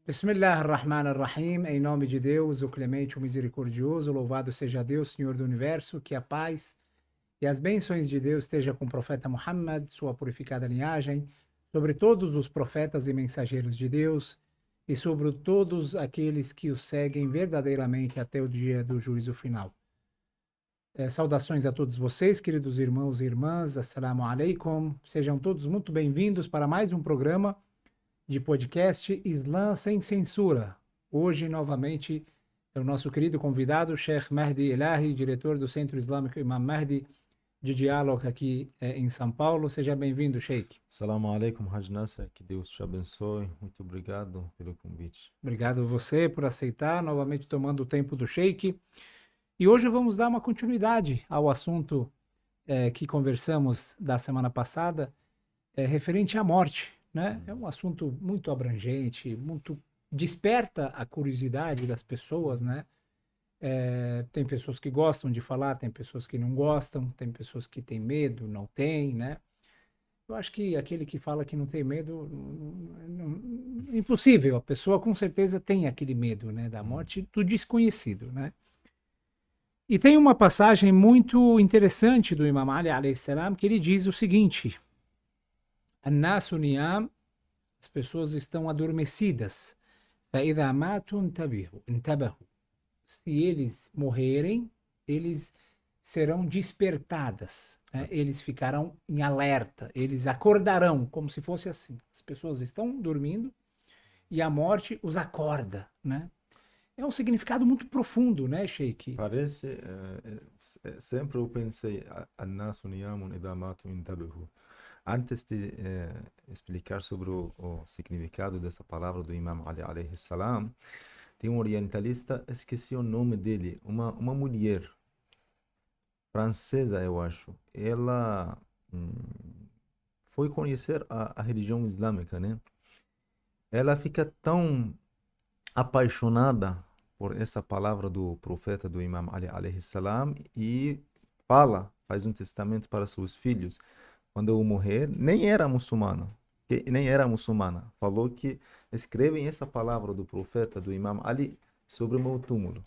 Bismillah ar-Rahman ar-Rahim, em nome de Deus, o clemente, o misericordioso, louvado seja Deus, Senhor do Universo, que a paz e as bênçãos de Deus esteja com o profeta Muhammad, sua purificada linhagem, sobre todos os profetas e mensageiros de Deus e sobre todos aqueles que o seguem verdadeiramente até o dia do juízo final. Saudações a todos vocês, queridos irmãos e irmãs, assalamu alaikum, sejam todos muito bem-vindos para mais um programa de podcast Islã Sem Censura. Hoje, novamente, é o nosso querido convidado, Sheikh Mahdi Elahi, diretor do Centro Islâmico Imam Mahdi, de diálogo aqui em São Paulo. Seja bem-vindo, Sheikh. Assalamu alaikum, Haj Nasser, que Deus te abençoe. Muito obrigado pelo convite. Obrigado a você por aceitar, novamente tomando o tempo do Sheikh. E hoje vamos dar uma continuidade ao assunto que conversamos da semana passada, referente à morte, né? É um assunto muito abrangente, muito desperta a curiosidade das pessoas, né? Tem pessoas que gostam de falar, tem pessoas que não gostam, tem pessoas que têm medo, não têm, né? Eu acho que aquele que fala que não tem medo, impossível. A pessoa com certeza tem aquele medo, né, da morte, do desconhecido, né? E tem uma passagem muito interessante do Imam Ali alayhi salam que ele diz o seguinte: "An-nasu niyam", as pessoas estão adormecidas. فَإِذَا مَاتُوا انتبهوا. Se eles morrerem, eles serão despertadas, né? Eles ficarão em alerta, eles acordarão, como se fosse assim. As pessoas estão dormindo e a morte os acorda, né? É um significado muito profundo, né, Sheikh? Parece, sempre eu pensei, "An-nasu niyamun idha matu intabihu." Antes de explicar sobre o significado dessa palavra do Imam Ali alayhi salam, tem um orientalista, esqueci o nome dele, uma mulher francesa, eu acho. Ela foi conhecer a religião islâmica, né? Ela fica tão apaixonada por essa palavra do profeta do Imam Ali alayhi salam e faz um testamento para seus filhos. Quando eu morrer, nem era muçulmana, falou que escrevem essa palavra do profeta do Imam Ali sobre o meu túmulo.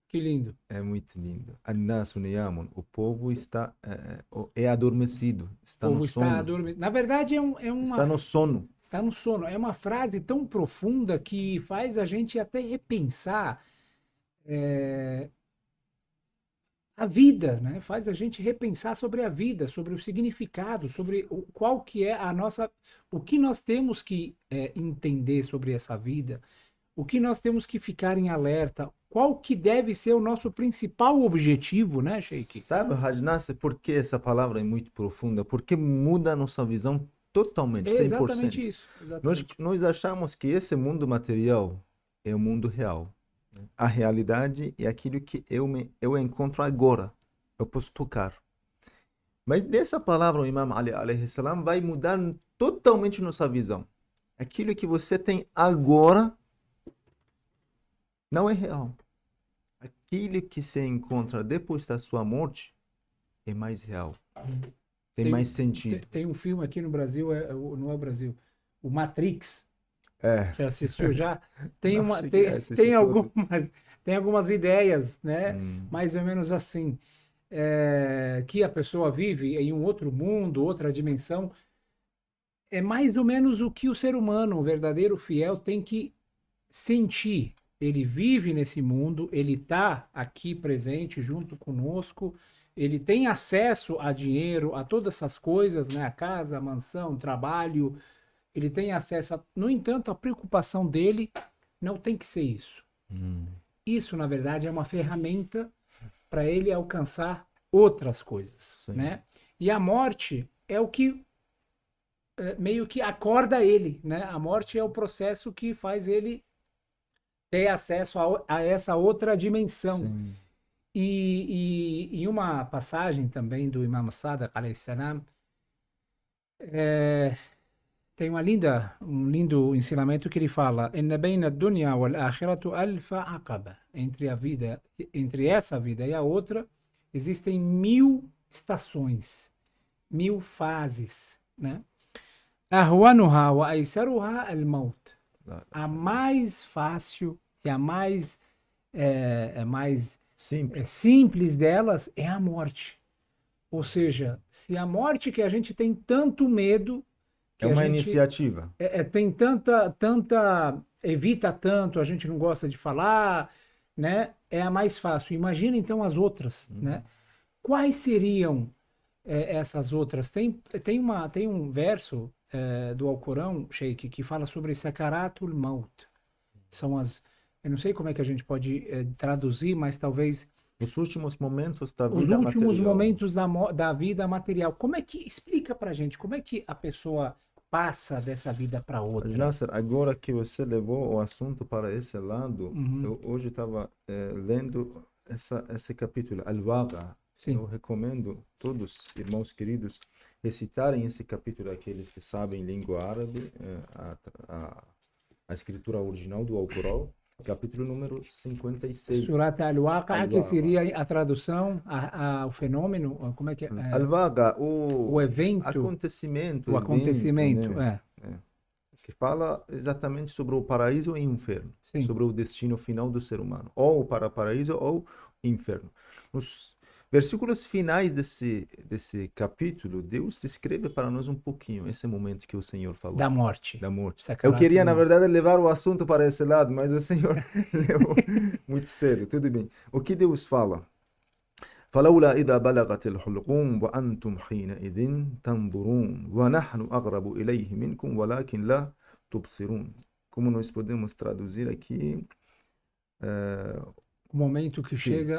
Que lindo. É muito lindo. An-nasu niyamun, o povo está adormecido, O está no povo está sono, dormindo. Na verdade, está no sono. está no sono. É uma frase tão profunda que faz a gente até repensar a vida, né? Faz a gente repensar sobre a vida, sobre o significado, sobre qual que é a nossa, o que nós temos que entender sobre essa vida, o que nós temos que ficar em alerta, qual que deve ser o nosso principal objetivo, né, Sheik? Sabe, Rajnase, por que essa palavra é muito profunda? Porque muda a nossa visão totalmente, É exatamente 100%. isso, Nós, exatamente. nós achamos que esse mundo material é o mundo real. A realidade é aquilo que eu encontro agora. Eu posso tocar. Mas dessa palavra, o Imam Ali alayhi salam vai mudar totalmente nossa visão. Aquilo que você tem agora não é real. Aquilo que se encontra depois da sua morte é mais real. Tem Tem, mais sentido. tem um filme aqui no Brasil, não é o Brasil, o Matrix. É, Já assistiu já? Tem não uma, cheguei a assistir tem todo. algumas, tem algumas ideias, né? Hum, Mais ou menos assim, que a pessoa vive em um outro mundo, outra dimensão. É mais ou menos o que o ser humano, o verdadeiro fiel, tem que sentir. Ele vive nesse mundo, ele está aqui presente junto conosco, ele tem acesso a dinheiro, a todas essas coisas, né? A casa, a mansão, o trabalho, ele tem acesso a... No entanto, a preocupação dele não tem que ser isso. hum, Isso, na verdade, é uma ferramenta para ele alcançar outras coisas, sim, né? E a morte é o que meio que acorda ele, né? A morte é o processo que faz ele ter acesso a essa outra dimensão. sim. E em uma passagem também do Imam Sadiq alayhi salam, tem um lindo ensinamento que ele fala: "Inna bayna ad-dunya wal akhiratu alfa aqaba." Entre essa vida e a outra, existem 1000 estações, 1000 fases, né? "Ahwanuha wa aisaruha al-maut." A mais fácil e a mais, Simples. simples delas é a morte. Ou seja, se a morte que a gente tem tanto medo, É que a uma gente iniciativa. tem evita tanto, a gente não gosta de falar, né? É a mais fácil. Imagina então as outras, né? Quais seriam essas outras? Tem um verso do Alcorão, Sheikh, que fala sobre Sakaratul Maut. São eu não sei como é que a gente pode traduzir, mas talvez Os últimos momentos da os vida últimos material. momentos da vida material. Como é que explica pra gente? Como é que a pessoa passa dessa vida para Mas, outra? Nasser, agora que você levou o assunto para esse lado, Uhum, eu hoje estava lendo esse capítulo, Al-Waqa. Eu sim. recomendo todos, irmãos queridos, recitarem esse capítulo, aqueles que sabem língua árabe, a escritura original do Alcorão, capítulo número 56. Surat al-Waqa, que Al-Waqa. seria a tradução, o fenômeno, como é que é? Al-Waqa, O evento, acontecimento, o evento, acontecimento, né? Que fala exatamente sobre o paraíso e o inferno, sim. sobre o destino final do ser humano, ou para o paraíso ou inferno. Nos versículos finais desse capítulo, Deus descreve para nós um pouquinho esse momento que o Senhor falou, Da morte. da morte. Eu Sakaratul queria, na Maut. verdade, levar o assunto para esse lado, mas o Senhor levou muito cedo. Tudo bem. O que Deus fala? فلولا إذا بلغت الحلقوم وأنتم حينئذ تنظرون ونحن أقرب إليه منكم ولكن لا تبصرون. Como nós podemos traduzir aqui? eh, O momento que sim, chega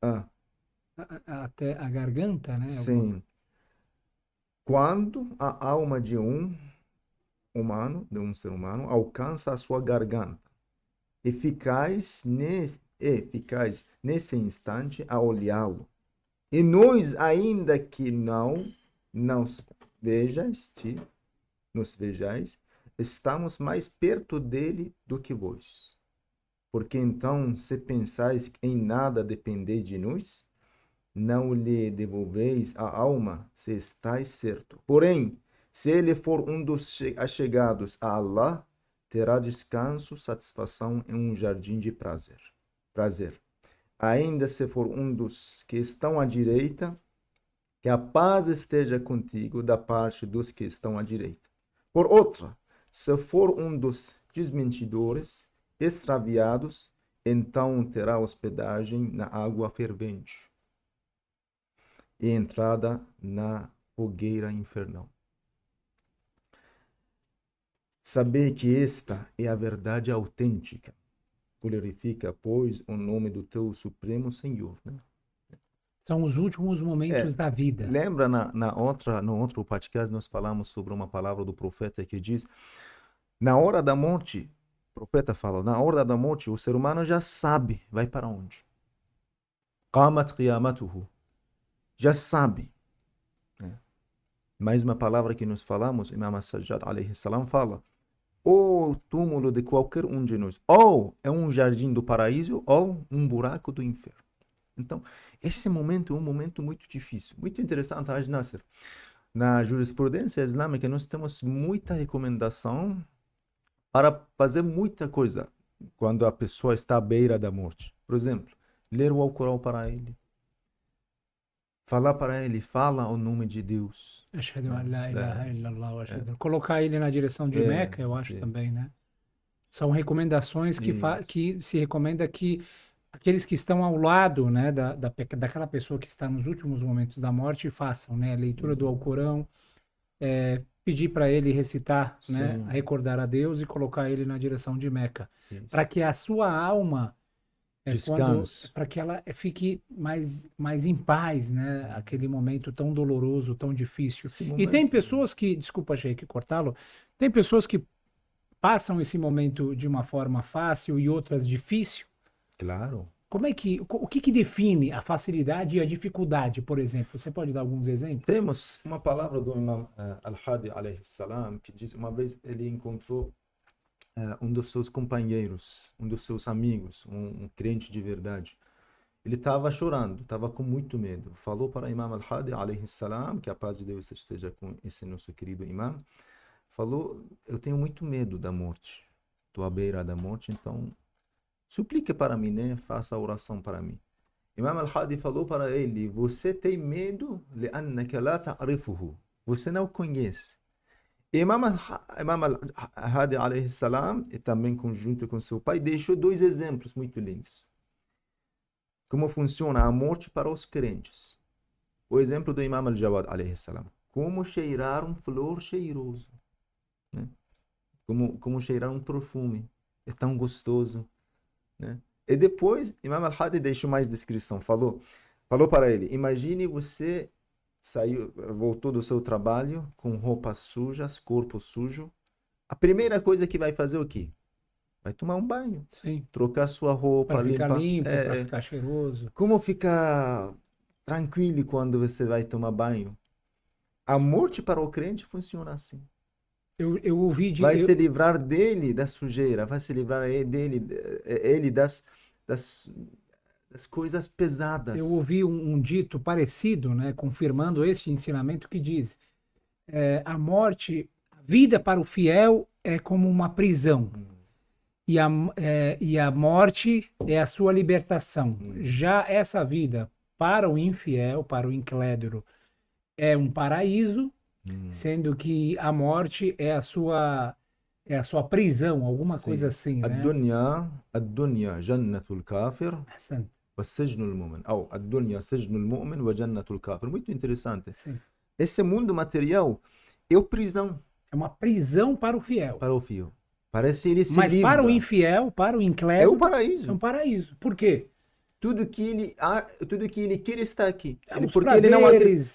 ah, até a garganta, né? sim. Quando a alma de um humano, de um ser humano, alcança a sua garganta, eficaz nesse instante a olhá-lo. E nós, ainda que não vejais, nos vejais, estamos mais perto dele do que vós. Porque então, se pensais em nada depender de nós, não lhe devolveis a alma, se estáis certo. Porém, se ele for um dos achegados a Allah, terá descanso, satisfação em um jardim de prazer. Prazer. Ainda se for um dos que estão à direita, que a paz esteja contigo da parte dos que estão à direita. Por outra, se for um dos desmentidores, extraviados, então terá hospedagem na água fervente e entrada na fogueira infernal. Saber que esta é a verdade autêntica. Glorifica, pois, o nome do teu Supremo Senhor. Né? São os últimos momentos da vida. Lembra no outro podcast nós falamos sobre uma palavra do profeta que diz, na hora da morte, o profeta fala, na hora da morte o ser humano já sabe, vai para onde. Qamat qiyamatuhu. Já sabe. Né? Mais uma palavra que nós falamos, Imam As-Sajjad alayhi salam fala, o túmulo de qualquer um de nós, ou é um jardim do paraíso, ou um buraco do inferno. Então, esse momento é um momento muito difícil, muito interessante, Haj Nasser. Na jurisprudência islâmica, nós temos muita recomendação para fazer muita coisa quando a pessoa está à beira da morte. Por exemplo, ler o Alcorão para ele, falar para ele, fala o nome de Deus. Ashhadu Né? an la ilaha illallah wa É, ashhadu. Colocar ele na direção de Meca, eu acho sim. também, né? São recomendações Isso. que se recomenda que aqueles que estão ao lado, né, daquela pessoa que está nos últimos momentos da morte façam, né, a leitura do Alcorão, pedir para ele recitar, né, Sim, recordar a Deus e colocar ele na direção de Meca, para isso. que a sua alma Descanso. para que ela fique mais em paz, né? Aquele momento tão doloroso, tão difícil. Esse E tem momento, pessoas que, desculpa, Sheik, cortá-lo, tem pessoas que passam esse momento de uma forma fácil e outras difícil. claro. Como é que, o que que define a facilidade e a dificuldade, por exemplo? Você pode dar alguns exemplos? Temos uma palavra do Imam Al-Hadi alayhi salam que diz uma vez ele encontrou um dos seus companheiros, um dos seus amigos, um crente de verdade. Ele estava chorando, estava com muito medo. Falou para Imam Al-Hadi alayhi salam, que a paz de Deus esteja com esse nosso querido imam. Falou, eu tenho muito medo da morte. estou à beira da morte, então suplique para mim, né? Faça a oração para mim. Imam al-Hadi falou para ele, você tem medo لأنك لا تعرفه. Você não conhece. Imam al-Hadi alayhi salam, e também conjunto com seu pai, deixou dois exemplos muito lindos. Como funciona a morte para os crentes. O exemplo do Imam al-Jawad alayhi salam. Como cheirar um flor cheiroso. Né? Como cheirar um perfume. É tão gostoso. Né? E depois, Imam al-Hadi deixou mais descrição. Falou para ele, imagine você voltou do seu trabalho com roupas sujas, corpo sujo. A primeira coisa que vai fazer é o quê? Vai tomar um banho. Sim. Trocar sua roupa, Para ficar limpar. limpo, para ficar cheiroso. Como ficar tranquilo quando você vai tomar banho? A morte para o crente funciona assim. Eu ouvi de... Vai se livrar dele da sujeira, vai se livrar ele das coisas pesadas. Eu ouvi um dito parecido, né, confirmando este ensinamento que diz a morte, a vida para o fiel é como uma prisão e a morte é a sua libertação. Já essa vida para o infiel, para o incrédulo, é um paraíso, sendo que a morte é a sua prisão, alguma coisa assim, né? الدنيا جنة الكافر والسجن المؤمن أو الدنيا سجن المؤمن وجنة الكافر. Muito interessante. Sim. Esse mundo material é prisão. É uma prisão para o fiel. Para o fiel. Parece ele se Mas livra. para o infiel, para o incrédulo, é um paraíso. É um paraíso. Por quê? Tudo que ele quer está aqui.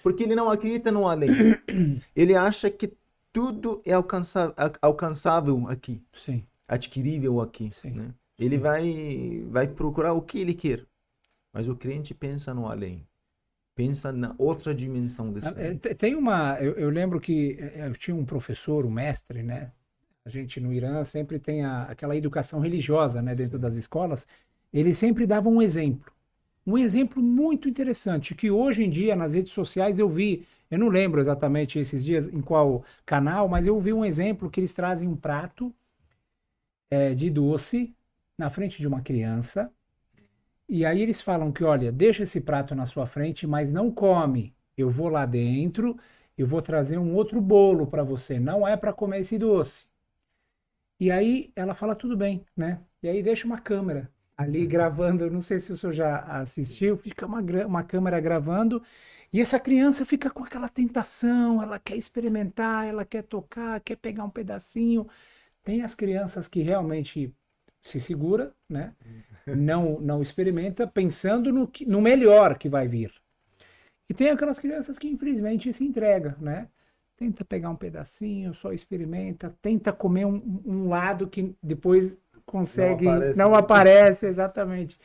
Porque ele não acredita no além. Ele acha que tudo é alcançável aqui. Sim. Adquirível aqui. Sim. Né? Ele vai procurar o que ele quer. Mas o crente pensa no além. Pensa na outra dimensão desse mundo. Tem eu lembro que eu tinha um professor, um mestre, né? A gente no Irã sempre tem aquela educação religiosa, né? Dentro das escolas. Ele sempre dava um exemplo. Um exemplo muito interessante, que hoje em dia nas redes sociais eu vi, eu não lembro exatamente esses dias em qual canal, mas eu vi um exemplo que eles trazem um prato de doce na frente de uma criança. E aí eles falam que, olha, deixa esse prato na sua frente, mas não come. Eu vou lá dentro, eu vou trazer um outro bolo para você. Não é para comer esse doce. E aí ela fala, tudo bem, né? E aí deixa uma câmera ali gravando, não sei se o senhor já assistiu, fica uma câmera gravando, e essa criança fica com aquela tentação, ela quer experimentar, ela quer tocar, quer pegar um pedacinho. Tem as crianças que realmente se segura, né? Não experimenta, pensando no melhor que vai vir. E tem aquelas crianças que infelizmente se entregam, né? Tenta pegar um pedacinho, só experimenta, tenta comer um lado que depois consegue, não aparece, exatamente.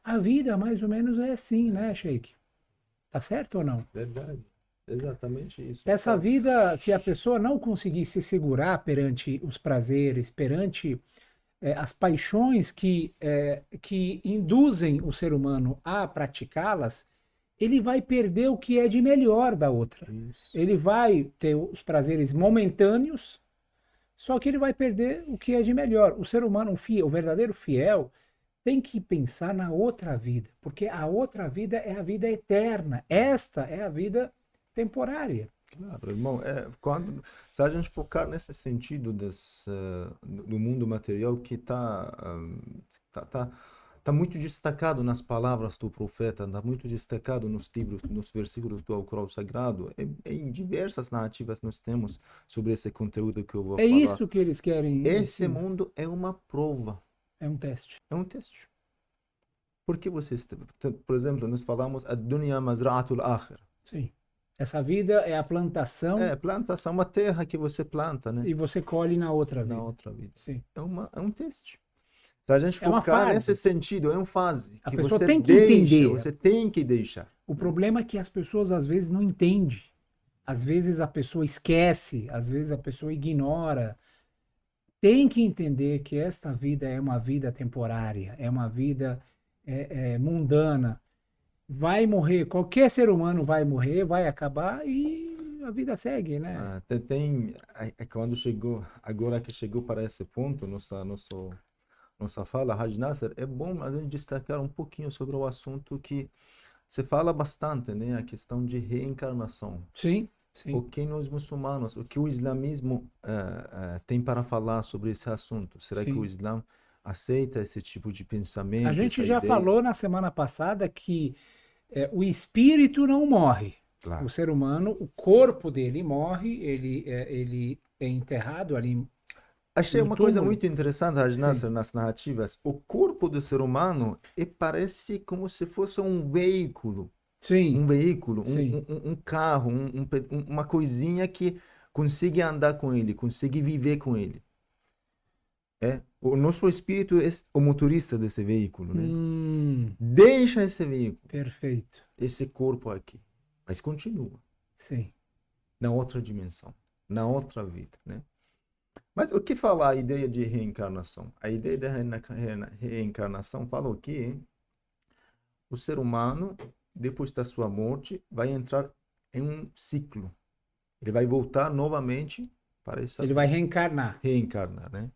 A vida mais ou menos é assim, né, Sheik? Tá certo ou não? Verdade. Exatamente isso. Essa vida, se a pessoa não conseguir se segurar perante os prazeres, perante as paixões que induzem o ser humano a praticá-las, ele vai perder o que é de melhor da outra. Isso. Ele vai ter os prazeres momentâneos, só que ele vai perder o que é de melhor. O ser humano, o verdadeiro fiel, tem que pensar na outra vida, porque a outra vida é a vida eterna. Esta é a vida temporária. Claro, irmão, se a gente focar nesse sentido do mundo material que tá muito destacado nas palavras do profeta, está muito destacado nos livros, nos versículos do Alcorão Sagrado, em diversas narrativas nós temos sobre esse conteúdo que eu vou falar. É isso que eles querem. Esse mundo é uma prova. É um teste. É um teste. Porque por exemplo, nós falamos ad-dunya mazra'atul akhir. Sim. Essa vida é a plantação. É, plantação, uma terra que você planta, né? E você colhe na outra vida. Na outra vida. Sim. É um teste. Se a gente focar nesse sentido, é uma fase que você tem que entender. Você tem que deixar. O problema é que as pessoas às vezes não entendem. Às vezes a pessoa esquece, às vezes a pessoa ignora. Tem que entender que esta vida é uma vida temporária, é uma vida mundana. Vai morrer, qualquer ser humano vai morrer, vai acabar e a vida segue, né? Quando chegou, agora que chegou para esse ponto, nossa fala, Haj Nasser, é bom a gente destacar um pouquinho sobre o assunto que se fala bastante, né? A questão de reencarnação. Sim, O sim. que nós muçulmanos, o que o islamismo tem para falar sobre esse assunto? Será que o Sim. Islã aceita esse tipo de A pensamento, gente essa já ideia? falou na semana passada que o espírito não morre. O Claro. ser humano, o corpo dele morre, ele é enterrado ali Achei no uma coisa túmulo. muito interessante, Haj Sim, Nasser, nas narrativas. O corpo do ser humano parece como se fosse um veículo. sim, Um veículo, sim. um carro, uma coisinha que consiga andar com ele, consiga viver com ele. O nosso espírito é o motorista desse veículo, né? Hum, Deixa esse veículo, perfeito. esse corpo aqui, mas continua Sim. na outra dimensão, na outra vida, né? Mas o que fala a ideia de reencarnação? A ideia da reencarnação fala o quê? O ser humano, depois da sua morte, vai entrar em um ciclo. Ele vai voltar novamente para essa Ele vai vida, reencarnar. reencarnar, né?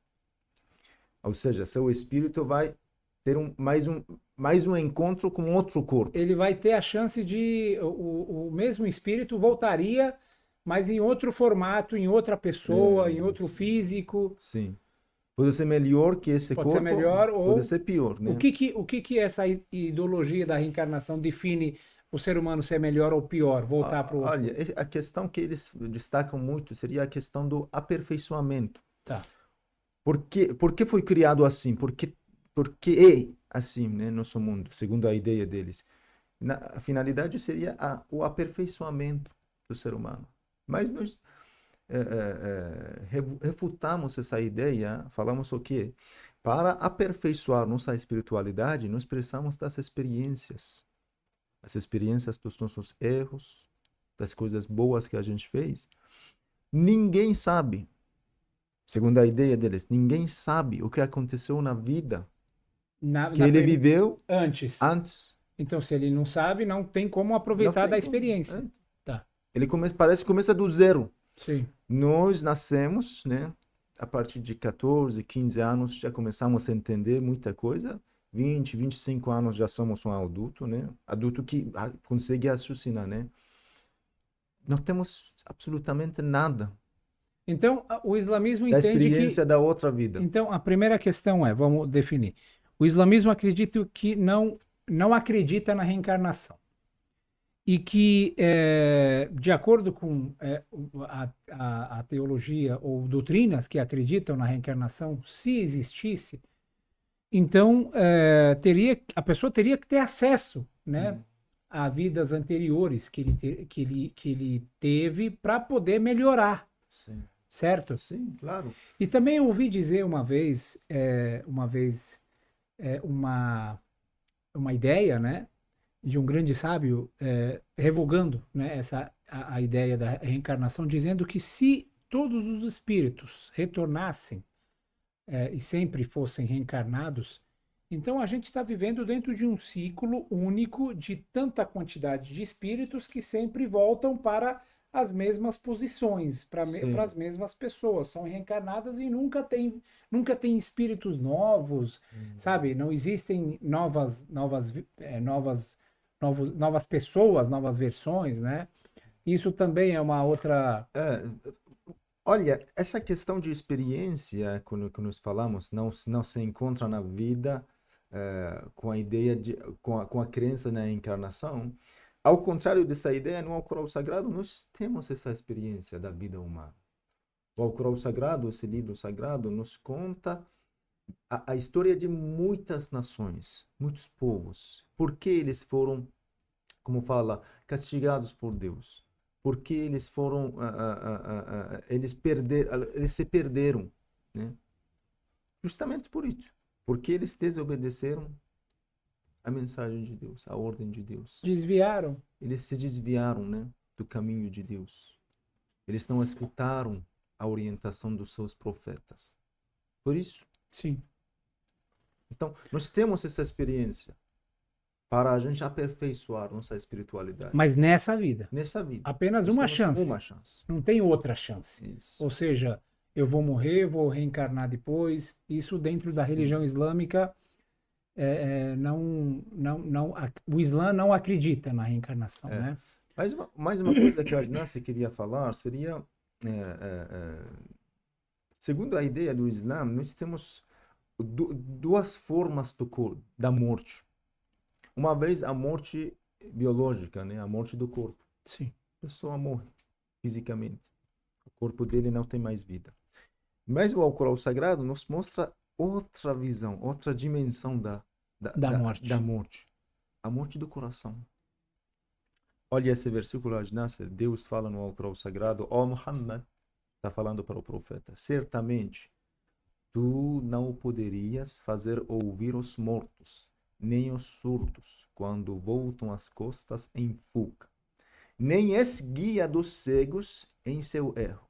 Ou seja, seu espírito vai ter mais um encontro com outro corpo. Ele vai ter a chance de. O mesmo espírito voltaria, mas em outro formato, em outra pessoa, em outro Isso. físico. Sim. Pode ser melhor que esse Pode ser corpo, melhor, pode ou ser pior, né? o que essa ideologia da reencarnação define o ser humano ser melhor ou pior, voltar para o. Olha, a questão que eles destacam muito seria a questão do aperfeiçoamento. Tá. Por que foi criado assim? Porque é assim, né, nosso mundo, segundo a ideia deles. A finalidade seria o aperfeiçoamento do ser humano. Mas nós refutamos essa ideia, falamos o quê? Para aperfeiçoar nossa espiritualidade, nós precisamos das experiências. As experiências dos nossos erros, das coisas boas que a gente fez. Ninguém sabe, segundo a ideia deles, ninguém sabe o que aconteceu na vida Na, que na ele prim- viveu Antes. antes. Então, se ele não sabe, não tem como Não aproveitar tem da como. experiência. Tá. Parece que começa do zero. Sim. Nós nascemos, né? A partir de 14, 15 anos já começamos a entender muita coisa. 20, 25 anos já somos um adulto, né? Adulto que consegue raciocinar, né? Não temos absolutamente nada Então, o islamismo da entende que. experiência da outra vida. Então, a primeira questão é, vamos definir. O islamismo acredita que não acredita na reencarnação. E que, de acordo com a teologia ou doutrinas que acreditam na reencarnação, se existisse, então a pessoa teria que ter acesso, né, a vidas anteriores que ele teve para poder melhorar, Sim, certo? sim, claro. E também eu ouvi dizer uma vez, uma ideia, né, de um grande sábio revogando, né, a ideia da reencarnação, dizendo que se todos os espíritos retornassem e sempre fossem reencarnados, então a gente está vivendo dentro de um ciclo único de tanta quantidade de espíritos que sempre voltam para as mesmas posições, para Sim. as mesmas pessoas, são reencarnadas e nunca tem espíritos novos, sabe? Não existem novas pessoas, novas versões, né? Isso também é uma outra. É, olha, essa questão de experiência, quando que nós falamos, não se encontra na vida com a ideia com a crença na encarnação. Ao contrário dessa ideia, no Alcorão Sagrado, nós temos essa experiência da vida humana. O Alcorão Sagrado, esse livro sagrado, nos conta a história de muitas nações, muitos povos. Por que eles foram, como fala, castigados por Deus? Por que eles foram, eles se perderam, né? Justamente por isso. Porque eles desobedeceram a mensagem de Deus, a ordem de Deus. Desviaram. Eles se desviaram, né, do caminho de Deus. Eles não escutaram a orientação dos seus profetas. Por isso, Sim. então, nós temos essa experiência. para a gente aperfeiçoar nossa espiritualidade. Mas nessa vida. Nessa vida. Apenas Nós uma temos chance. uma chance. Não tem outra chance. Isso. Ou seja, eu vou morrer, vou reencarnar depois. Isso dentro da Sim. religião islâmica, o Islã não acredita na reencarnação, né? Mais uma coisa que a Agnácia queria falar seria, segundo a ideia do Islã, nós temos duas formas da morte. Uma vez a morte biológica, né? A morte do corpo. Sim. A pessoa morre fisicamente. O corpo dele não tem mais vida. Mas o Alcorão Sagrado nos mostra outra visão, outra dimensão da morte. A morte do coração. Olha esse versículo, Agnácia. Deus fala no Alcorão Sagrado: ó Muhammad, está falando para o profeta, certamente tu não poderias fazer ouvir os mortos, nem os surdos, quando voltam as costas em fuga, nem és guia dos cegos em seu erro.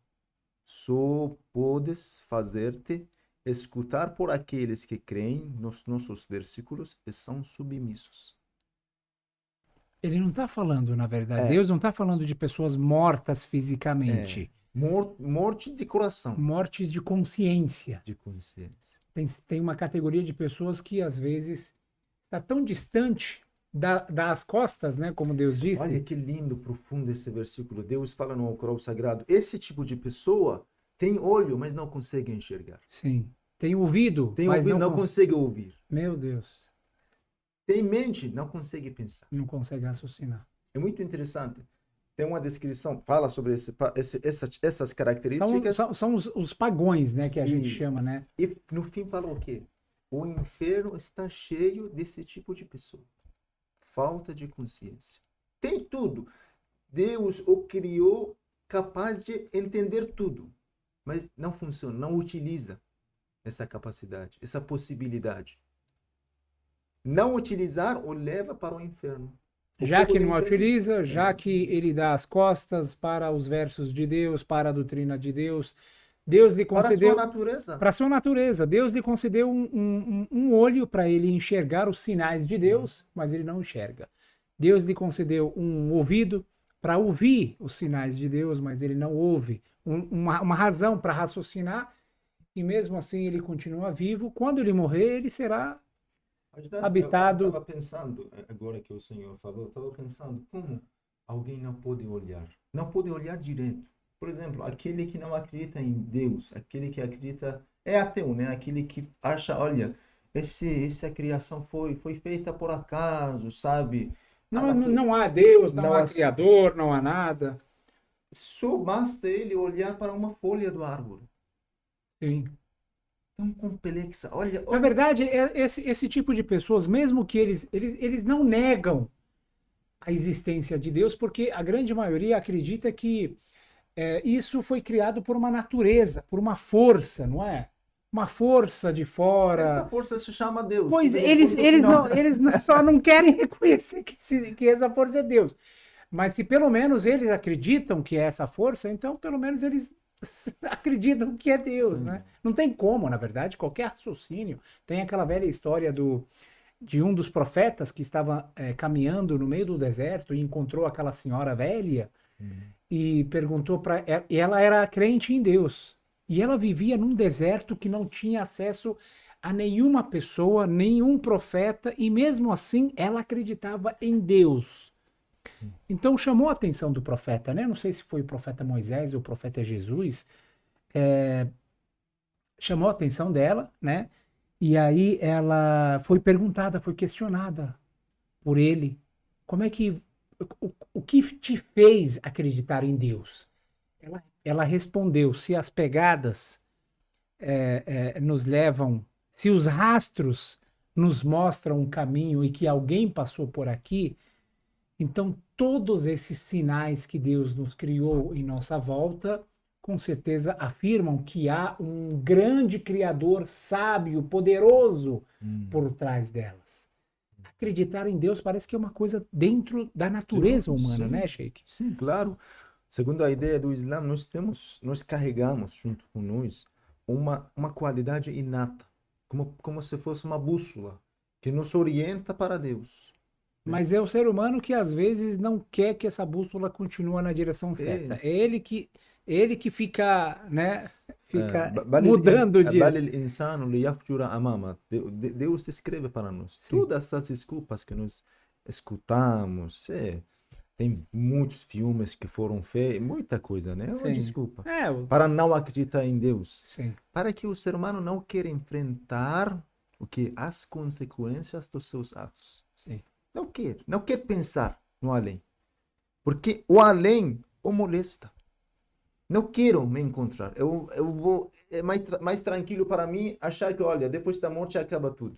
Só podes fazer-te escutar por aqueles que creem nos nossos versículos e são submissos. Ele não está falando, na verdade, Deus não está falando de pessoas mortas fisicamente. Morte de coração. Mortes de consciência. De consciência. Tem uma categoria de pessoas que, às vezes, está tão distante das costas, né? Como Deus disse. Olha que lindo, profundo esse versículo. Deus fala no Alcorão Sagrado: esse tipo de pessoa tem olho, mas não consegue enxergar. Sim. Tem ouvido, mas não consegue ouvir. Meu Deus. Tem mente, não consegue pensar. Não consegue raciocinar. É muito interessante. Tem uma descrição, fala sobre essas características. São os pagões, né, que a gente chama, né? E no fim fala o quê? O inferno está cheio desse tipo de pessoa. Falta de consciência. Tem tudo. Deus o criou capaz de entender tudo. Mas não funciona, não utiliza essa capacidade, essa possibilidade. Não utilizar o leva para o inferno. Já que não utiliza, já que ele dá as costas para os versos de Deus, para a doutrina de Deus, Deus lhe concedeu... Para a sua natureza. Para a sua natureza. Deus lhe concedeu um olho para ele enxergar os sinais de Deus, mas ele não enxerga. Deus lhe concedeu um ouvido para ouvir os sinais de Deus, mas ele não ouve. Uma razão para raciocinar, e mesmo assim ele continua vivo. Quando ele morrer, ele será... habitado. Eu estava pensando, agora que o Senhor falou, eu estava pensando como alguém não pode olhar. Não pode olhar direito. Por exemplo, aquele que não acredita em Deus, aquele que acredita, é ateu, né? Aquele que acha, olha, essa criação foi feita por acaso, sabe? Não há Deus, não há Criador, não há nada. Só basta ele olhar para uma folha do árvore. Sim. Tão complexa. Olha. Na verdade, esse tipo de pessoas, mesmo que eles não negam a existência de Deus, porque a grande maioria acredita que isso foi criado por uma natureza, por uma força, não é? Uma força de fora. Essa força se chama Deus. Pois eles só não querem reconhecer que essa força é Deus. Mas se pelo menos eles acreditam que é essa força, então pelo menos eles acreditam que é Deus, né? Não tem como, na verdade, qualquer raciocínio. Tem aquela velha história de um dos profetas que estava caminhando no meio do deserto e encontrou aquela senhora velha e perguntou para ela, e ela era crente em Deus. E ela vivia num deserto que não tinha acesso a nenhuma pessoa, nenhum profeta, e mesmo assim ela acreditava em Deus. Então chamou a atenção do profeta, né? Não sei se foi o profeta Moisés ou o profeta Jesus. Chamou a atenção dela, né? E aí ela foi perguntada, foi questionada por ele. Como é que... O que te fez acreditar em Deus? Ela respondeu, se as pegadas nos levam... Se os rastros nos mostram um caminho e que alguém passou por aqui... Então, todos esses sinais que Deus nos criou em nossa volta, com certeza afirmam que há um grande Criador sábio, poderoso por trás delas. Acreditar em Deus parece que é uma coisa dentro da natureza humana, né, Sheikh? Sim, claro. Segundo a ideia do Islã, nós carregamos junto com nós uma qualidade inata, como se fosse uma bússola que nos orienta para Deus. Mas é o ser humano que às vezes não quer que essa bússola continue na direção certa. É Isso. ele que fica, né? Fica بل mudando de. الإنسان ليفجر أمامه. Deus escreve para nós. Sim. Todas essas desculpas que nós escutamos, tem muitos filmes que foram feitos, muita coisa, né? É uma Sim. desculpa. É, Para não acreditar em Deus. sim. Para que o ser humano não queira enfrentar as consequências dos seus atos. Sim. Não quer pensar no além. Porque o além o molesta. Não quero me encontrar. Eu vou. É mais tranquilo para mim achar que, olha, depois da morte acaba tudo.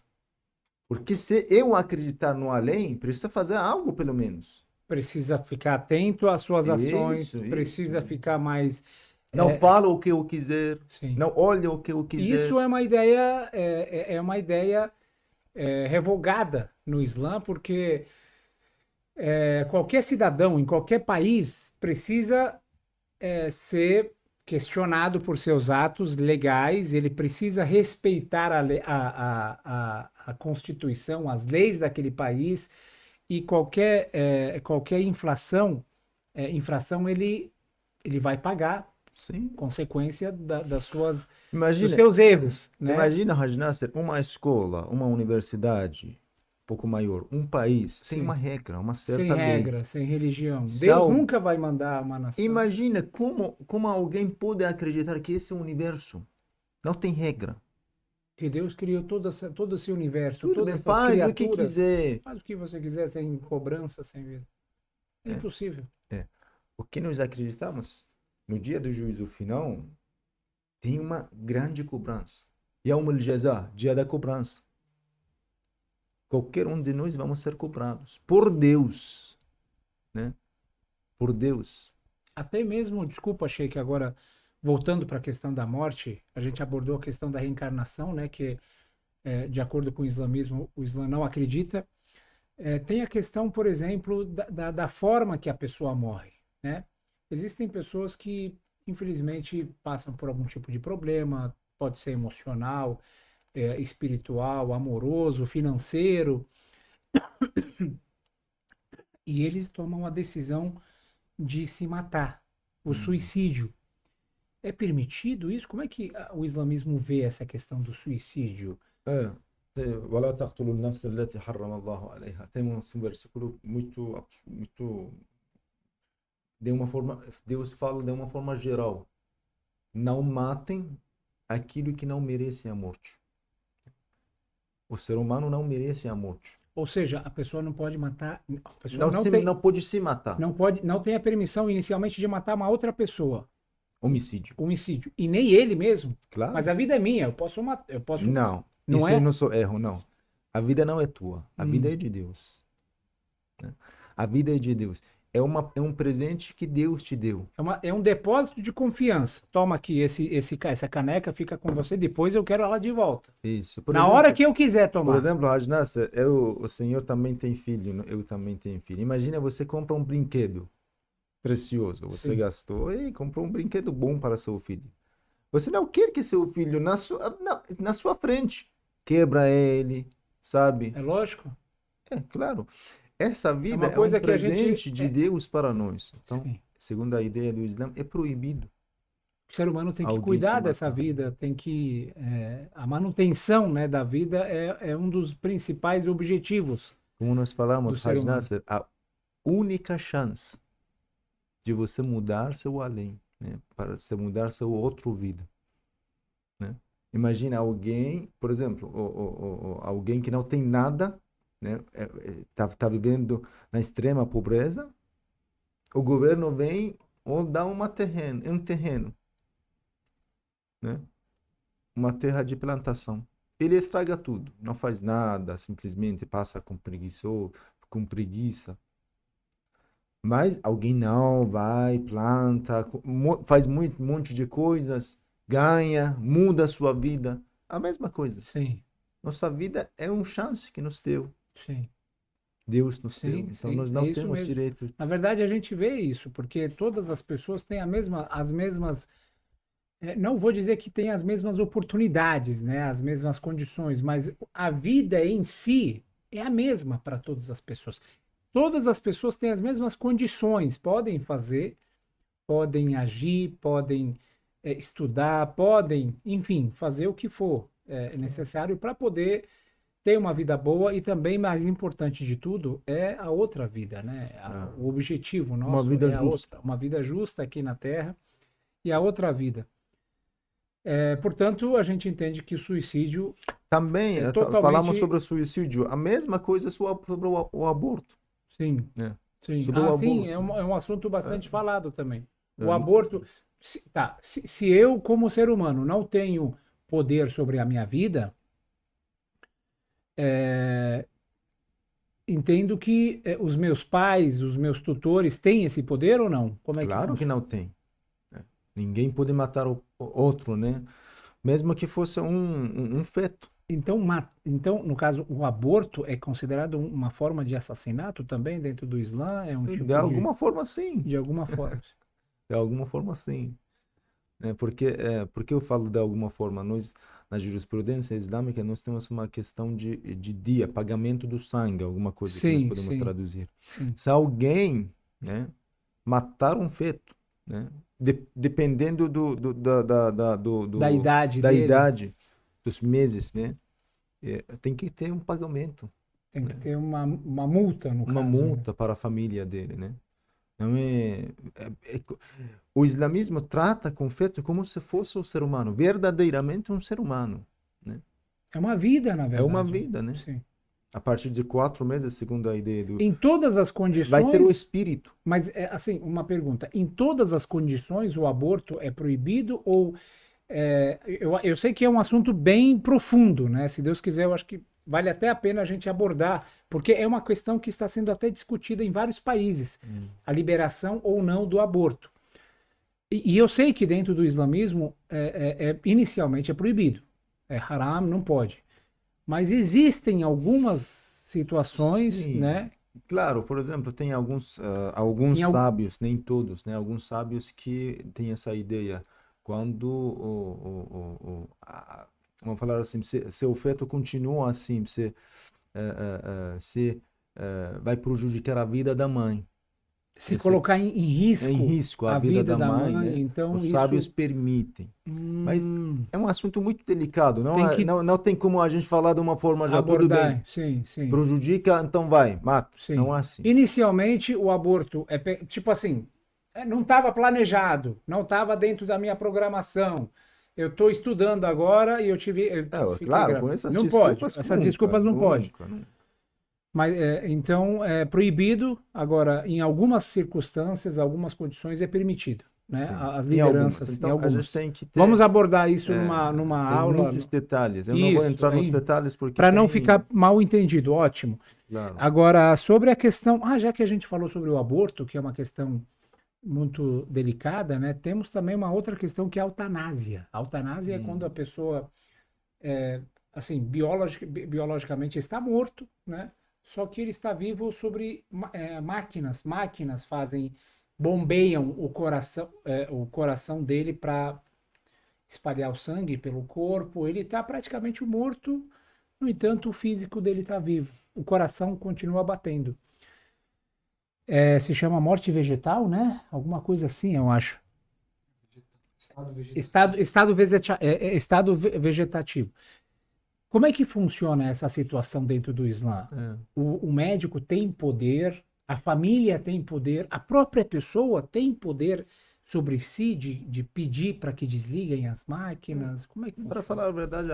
Porque se eu acreditar no além, precisa fazer algo, pelo menos. Precisa ficar atento às suas ações, Isso. precisa ficar mais. Não falo o que eu quiser. Sim. Não olho o que eu quiser. Isso é uma ideia, é uma ideia revogada no Islã, porque qualquer cidadão em qualquer país precisa ser questionado por seus atos legais, ele precisa respeitar a Constituição, as leis daquele país, e qualquer infração ele vai pagar Sim. consequência dos Imagina, seus erros, né? imagina, Rajnasser, uma escola, uma universidade um pouco maior, um país, tem Sim. uma regra, uma Sem certa lei. regra, sem religião. Se Deus al- nunca vai mandar uma nação. Imagina como alguém pode acreditar que esse universo não tem regra. Que Deus criou todo esse universo, Tudo todas bem, essas faz o que criaturas. quiser. Faz o que você quiser, sem cobrança, sem vida. É impossível. O que nós acreditamos, no dia do juízo final, tem uma grande cobrança. Yawm al-Jaza, dia da cobrança. Qualquer um de nós vamos ser cobrados por Deus, né? Por Deus. Até mesmo, desculpa, Sheik, agora voltando para a questão da morte, a gente abordou a questão da reencarnação, né? Que, de acordo com o islamismo, o Islã não acredita. Tem a questão, por exemplo, da forma que a pessoa morre, né? Existem pessoas que, infelizmente, passam por algum tipo de problema, pode ser emocional, espiritual, amoroso, financeiro, e eles tomam a decisão de se matar, o suicídio. É permitido isso? Como é que o islamismo vê essa questão do suicídio? ولا تقتلوا النفس التي حرم الله عليها. Temos um versículo muito de uma forma, Deus fala de uma forma geral. Não matem aquilo que não merece a morte. O ser humano não merece a morte. Ou seja, a pessoa não pode matar, a pessoa Não pode se matar. não tem a permissão inicialmente de matar uma outra pessoa. Homicídio. Homicídio. E nem ele mesmo. Claro. Mas a vida é minha, eu posso matar, eu posso. Não, Não isso é? não sou erro, não. A vida não é tua, a vida é de Deus. Né? A vida é de Deus. É um presente que Deus te deu. É um depósito de confiança. Toma aqui essa caneca, fica com você, depois eu quero ela de volta. Isso. Na hora que eu quiser tomar. Por exemplo, Raj Nasser, o senhor também tem filho, eu também tenho filho. Imagina você compra um brinquedo precioso, você gastou e comprou um brinquedo bom para seu filho. Você não quer que seu filho, na sua frente, quebra ele, sabe? É lógico. Claro. Essa vida uma coisa um que a gente- presente de Deus para nós. Então, Sim. segundo a ideia do Islã, é proibido. O ser humano tem que Alguém cuidar se dessa matar. vida, tem que. A manutenção, né, da vida é um dos principais objetivos. Como nós falamos, Do ser Haj humano. Nasser, a única chance de você mudar seu além, né? Para você mudar seu outro vida, né? Imagina alguém, por exemplo, alguém que não tem nada, né? Tá vivendo na extrema pobreza, o governo vem ou dá um terreno, né? Uma terra de plantação. Ele estraga tudo, não faz nada, simplesmente passa com preguiça. Mas alguém não vai, planta, faz um monte de coisas, ganha, muda a sua vida. A mesma coisa. Sim, Nossa vida é uma chance que nos deu. sim. Deus nos deu. Sim, Então sim, nós é não isso temos mesmo. direito. Na verdade, a gente vê isso, porque todas as pessoas têm as mesmas. Não vou dizer que têm as mesmas oportunidades, né? As mesmas condições, mas a vida em si, é a mesma para todas as pessoas. Todas as pessoas têm as mesmas condições, podem fazer, podem agir, podem estudar, podem, enfim, fazer o que for necessário para poder ter uma vida boa e também, mais importante de tudo, é a outra vida, né? O objetivo Uma nosso vida é a justa. outra, uma vida justa aqui na Terra e a outra vida. Portanto, a gente entende que o suicídio Também, é falamos totalmente... sobre o suicídio, a mesma coisa sobre o aborto, Sim, né? sim. Sobre o Ah, sim, aborto. é um assunto bastante falado também. O É, aborto... Se eu, como ser humano, não tenho poder sobre a minha vida, entendo que os meus pais, os meus tutores têm esse poder ou não? Como é que claro que funciona? não tem. Né? Ninguém pode matar o outro, né? Mesmo que fosse um feto. Então, então, no caso, o aborto é considerado uma forma de assassinato também dentro do Islã? É um De tipo alguma forma, sim. de alguma forma. De alguma forma, sim. Porque eu falo de alguma forma, nós, na jurisprudência islâmica, nós temos uma questão de dia, pagamento do sangue, alguma coisa que nós Sim, podemos sim, traduzir. sim. Se alguém, né, matar um feto, né, dependendo Da idade da dele, idade, dos meses, né, tem que ter um pagamento, tem né, que ter uma multa, no uma caso, né? multa para a família dele, né. Não o islamismo trata com o feto como se fosse um ser humano, verdadeiramente um ser humano, né? É uma vida, na É uma verdade. vida, né? Sim. A partir de 4 meses, segundo a ideia Em todas as vai ter o condições, espírito. mas assim, uma pergunta: em todas as condições o aborto é proibido ou eu sei que é um assunto bem profundo, né? Se Deus quiser, eu acho que vale até a pena a gente abordar, porque é uma questão que está sendo até discutida em vários países, a liberação ou não do aborto. E eu sei que dentro do islamismo, inicialmente é proibido, é haram, não pode. Mas existem algumas situações, Sim, né? claro, por exemplo, tem alguns Em, sábios, nem todos, né? Alguns sábios que têm essa ideia. Quando vamos falar assim, se o feto continua assim, se vai prejudicar a vida da mãe. se Esse, colocar em em risco risco a a vida vida da da mãe, mãe, né? então Os sábios isso permitem. Mas hum, é um assunto muito delicado, tem que não tem como a gente falar de uma forma já, tudo bem, abordar. Sim, sim, prejudica, então vai, mata. sim. Não é assim. Inicialmente, o aborto tipo assim, não estava planejado, não estava dentro da minha programação. Eu estou estudando agora e eu fiquei Claro, com grávida. essas Não pode, desculpas, essas nunca, desculpas não pode. nunca, nunca. Mas então é proibido. Agora, em algumas circunstâncias, algumas condições é permitido, né? Sim, As em algumas. lideranças, em Então, a gente algumas. tem que Vamos ter, abordar isso numa tem aula. muitos detalhes. Eu não vou Isso, entrar nos detalhes porque para não tem, ficar mal entendido, ótimo. claro. Agora, sobre a questão, já que a gente falou sobre o aborto, que é uma questão muito delicada, né? Temos também uma outra questão que é a eutanásia. A eutanásia é quando a Hum, pessoa, assim, biologicamente está morto, né? Só que ele está vivo sobre máquinas. Máquinas bombeiam o coração dele para espalhar o sangue pelo corpo. Ele está praticamente morto, no entanto, o físico dele está vivo. O coração continua batendo. Se chama morte vegetal, né? Alguma coisa assim, eu acho. Estado vegetativo. Como é que funciona essa situação dentro do Islã? é. O médico tem poder, a família tem poder, a própria pessoa tem poder sobre si de pedir para que desliguem as máquinas? Como é que Para funciona? falar a verdade,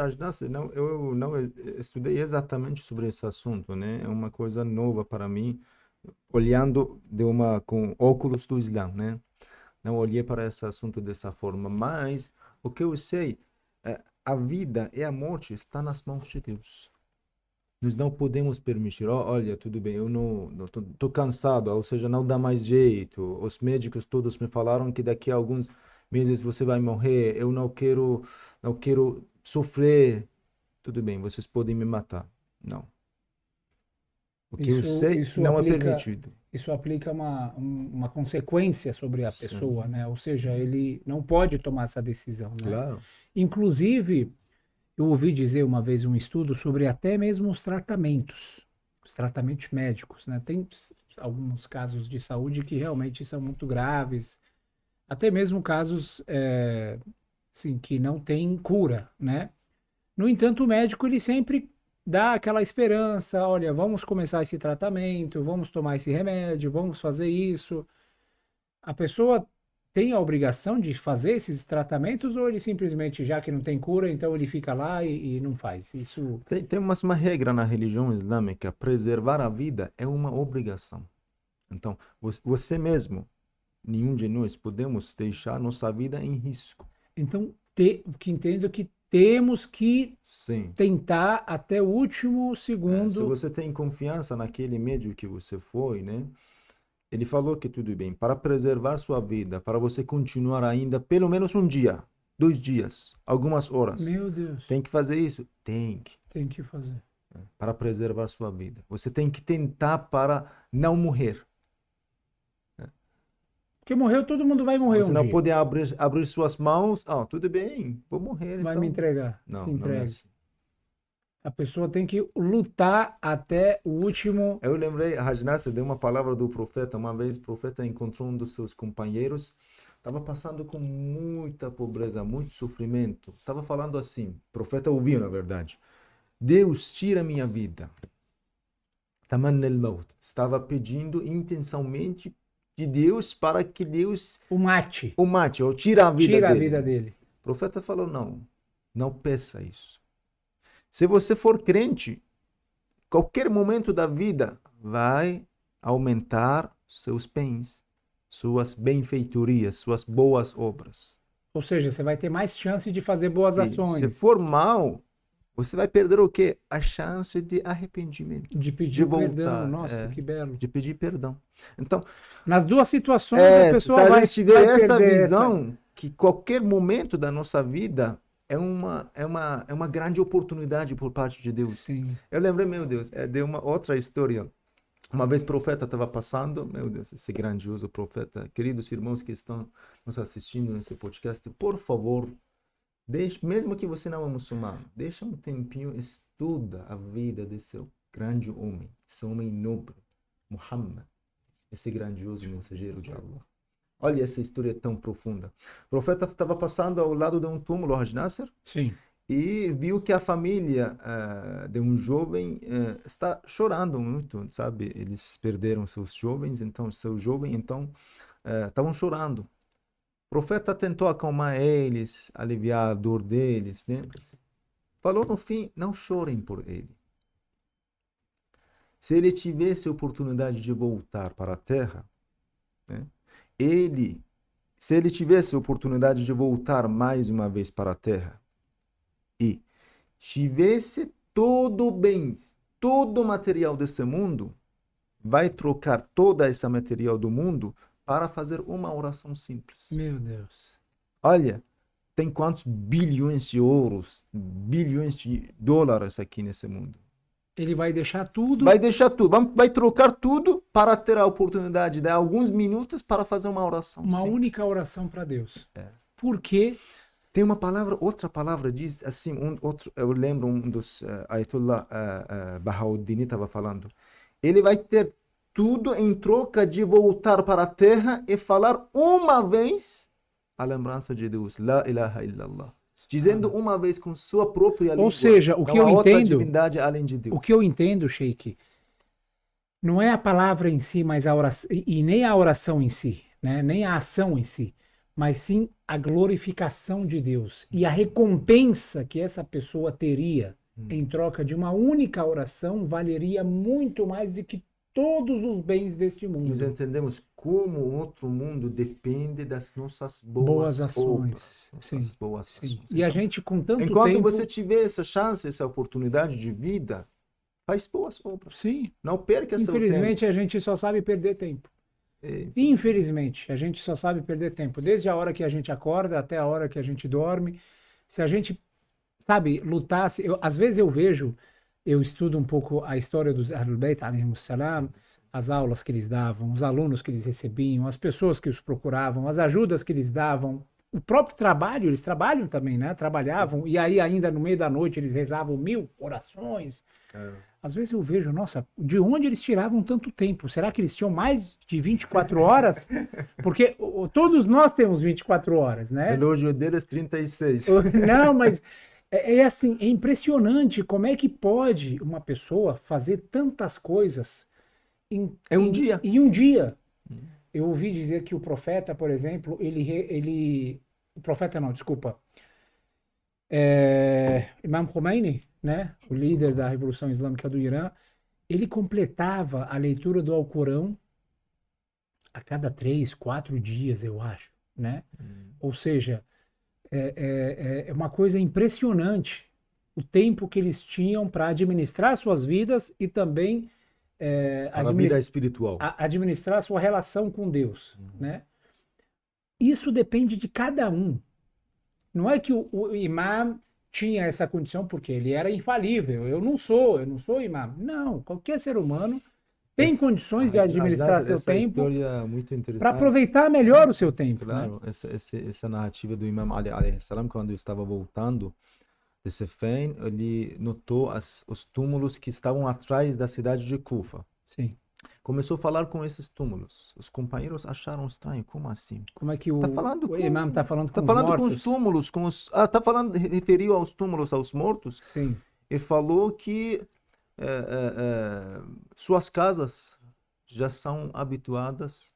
não, eu não estudei exatamente sobre esse assunto, né? É uma coisa nova para mim, olhando com óculos do Islã, né? Não olhei para esse assunto dessa forma, mas o que eu sei, a vida e a morte está nas mãos de Deus. Nós não podemos permitir, olha, tudo bem, eu não tô cansado, ou seja, não dá mais jeito. Os médicos todos me falaram que daqui a alguns meses você vai morrer. Eu não quero sofrer. Tudo bem, vocês podem me matar. Não. O que eu Isso, sei isso não é aplica, permitido. isso aplica uma consequência sobre a Sim, pessoa, né? Ou seja, sim, ele não pode tomar essa decisão, né? claro. Inclusive, eu ouvi dizer uma vez um estudo sobre até mesmo os tratamentos. os tratamentos médicos, né? Tem alguns casos de saúde que realmente são muito graves, até mesmo casos assim, que não têm cura, né? No entanto, o médico ele sempre dá aquela esperança, olha, vamos começar esse tratamento, vamos tomar esse remédio, vamos fazer isso. A pessoa tem a obrigação de fazer esses tratamentos ou ele simplesmente, já que não tem cura, então ele fica lá e não faz? Isso. Tem uma regra na religião islâmica: preservar a vida é uma obrigação. Então, você mesmo, nenhum de nós podemos deixar nossa vida em risco. Então, o que entendo é que temos que Sim. tentar até o último Se segundo. você tem confiança naquele médico que você foi, né? Ele falou que tudo bem, para preservar sua vida, para você continuar ainda pelo menos um dia, 2 dias, algumas horas. Meu Deus, Tem que fazer isso? Tem que. tem que fazer. Para preservar sua vida. Você tem que tentar para não morrer. Porque morreu, todo mundo vai morrer Você um não dia. pode abrir suas mãos. Ah, tudo bem, vou morrer Vai então. me entregar. Não, Se não é entrega. assim. A pessoa tem que lutar até o último. Eu lembrei, Haj Nasser deu uma palavra do profeta. Uma vez o profeta encontrou um dos seus companheiros, estava passando com muita pobreza, muito sofrimento. Estava falando assim, o profeta ouviu, na verdade: Deus, tira minha vida. Tamanna al-maut. Estava pedindo intencionalmente de Deus para que Deus O mate. o mate, ou tira a vida Tira a dele. vida dele. O profeta falou: não, não peça isso. Se você for crente, qualquer momento da vida vai aumentar seus bens, suas benfeitorias, suas boas obras. Ou seja, você vai ter mais chance de fazer boas E ações. se for mal, você vai perder o quê? A chance de arrependimento, De pedir voltar, perdão. Nossa, que belo. de pedir perdão. Então, Nas duas situações, a se pessoa a vai, gente tiver vai essa perder visão, que qualquer momento da nossa vida é uma grande oportunidade por parte de Deus. Sim. Eu lembrei, meu Deus, de uma outra história. Uma vez o profeta estava passando, meu Deus, esse grandioso profeta. Queridos irmãos que estão nos assistindo nesse podcast, por favor, mesmo que você não é muçulmano, deixa um tempinho, estuda a vida desse grande homem, esse homem nobre, Muhammad, esse grandioso mensageiro de Allah. Olha essa história tão profunda. O profeta estava passando ao lado de um túmulo, Haj Nasser, Sim. e viu que a família de um jovem está chorando muito, sabe? Eles perderam seus jovens, então estavam chorando. O profeta tentou acalmar eles, aliviar a dor deles, né? Falou no fim: não chorem por ele. Se ele tivesse a oportunidade de voltar para a terra, né? Se ele tivesse a oportunidade de voltar mais uma vez para a terra e tivesse todo o bem, todo o material desse mundo, vai trocar toda essa material do mundo para fazer uma oração simples. Meu Deus. Olha, tem quantos bilhões de euros, bilhões de dólares aqui nesse mundo? Ele vai deixar tudo. Vai deixar tudo, vai trocar tudo para ter a oportunidade de alguns minutos para fazer uma oração. Uma simples. única oração para Deus. Por quê? Tem uma palavra, outra palavra diz assim, eu lembro um dos Ayatollah Bahauddin estava falando. Ele vai ter tudo em troca de voltar para a terra e falar uma vez a lembrança de Deus, La ilaha illallah. Dizendo uma vez com sua própria língua. Ou seja, o que eu outra entendo, divindade além de Deus. o que eu entendo, Sheikh, não é a palavra em si, mas a oração, e nem a oração em si, né? Nem a ação em si, mas sim a glorificação de Deus e a recompensa que essa pessoa teria em troca de uma única oração valeria muito mais do que todos os bens deste mundo. Nós entendemos como o outro mundo depende das nossas Boas boas ações. obras. Sim, Nossas boas sim. ações. E a Então, gente com tanto enquanto tempo... você tiver essa chance, essa oportunidade de vida, faz boas obras. Sim. Não perca seu tempo. Infelizmente, a gente só sabe perder tempo. Infelizmente, a gente só sabe perder tempo. Desde a hora que a gente acorda até a hora que a gente dorme. Se a gente, sabe, lutasse... às vezes eu vejo, eu estudo um pouco a história dos Ahlul Bayt, alayhimus salam, as aulas que eles davam, os alunos que eles recebiam, as pessoas que os procuravam, as ajudas que eles davam. o próprio trabalho, eles trabalham também, né? Trabalhavam, e aí ainda no meio da noite eles rezavam 1000 orações. Às vezes eu vejo, nossa, de onde eles tiravam tanto tempo? Será que eles tinham mais de 24 horas? Porque todos nós temos 24 horas, O né? relógio deles 36. Não, mas é assim, é impressionante como é que pode uma pessoa fazer tantas coisas É um dia. em um dia. Eu ouvi dizer que o profeta, por exemplo, o profeta não, desculpa, Imam Khomeini, né, o líder da Revolução Islâmica do Irã, ele completava a leitura do Alcorão a cada 3, 4 dias, eu acho, né? Ou seja, é uma coisa impressionante o tempo que eles tinham para administrar suas vidas e também Para a vida espiritual. administrar a sua relação com Deus, né? Isso depende de cada um. Não é que o imam tinha essa condição porque ele era infalível. Eu não sou imam. Não, qualquer ser humano tem condições de administrar seu essa tempo história é muito para interessante. aproveitar melhor o seu tempo, né? Claro, essa narrativa do Imam Ali alayhi salam, quando eu estava voltando de Siffin, ele notou os túmulos que estavam atrás da cidade de Kufa. Sim. Começou a falar com esses túmulos. Os companheiros acharam estranho, como assim? Como é que Tá falando o imam está falando com tá os falando com mortos? os túmulos, tá falando, referiu aos túmulos, aos mortos, Sim. e falou que suas casas já são habitadas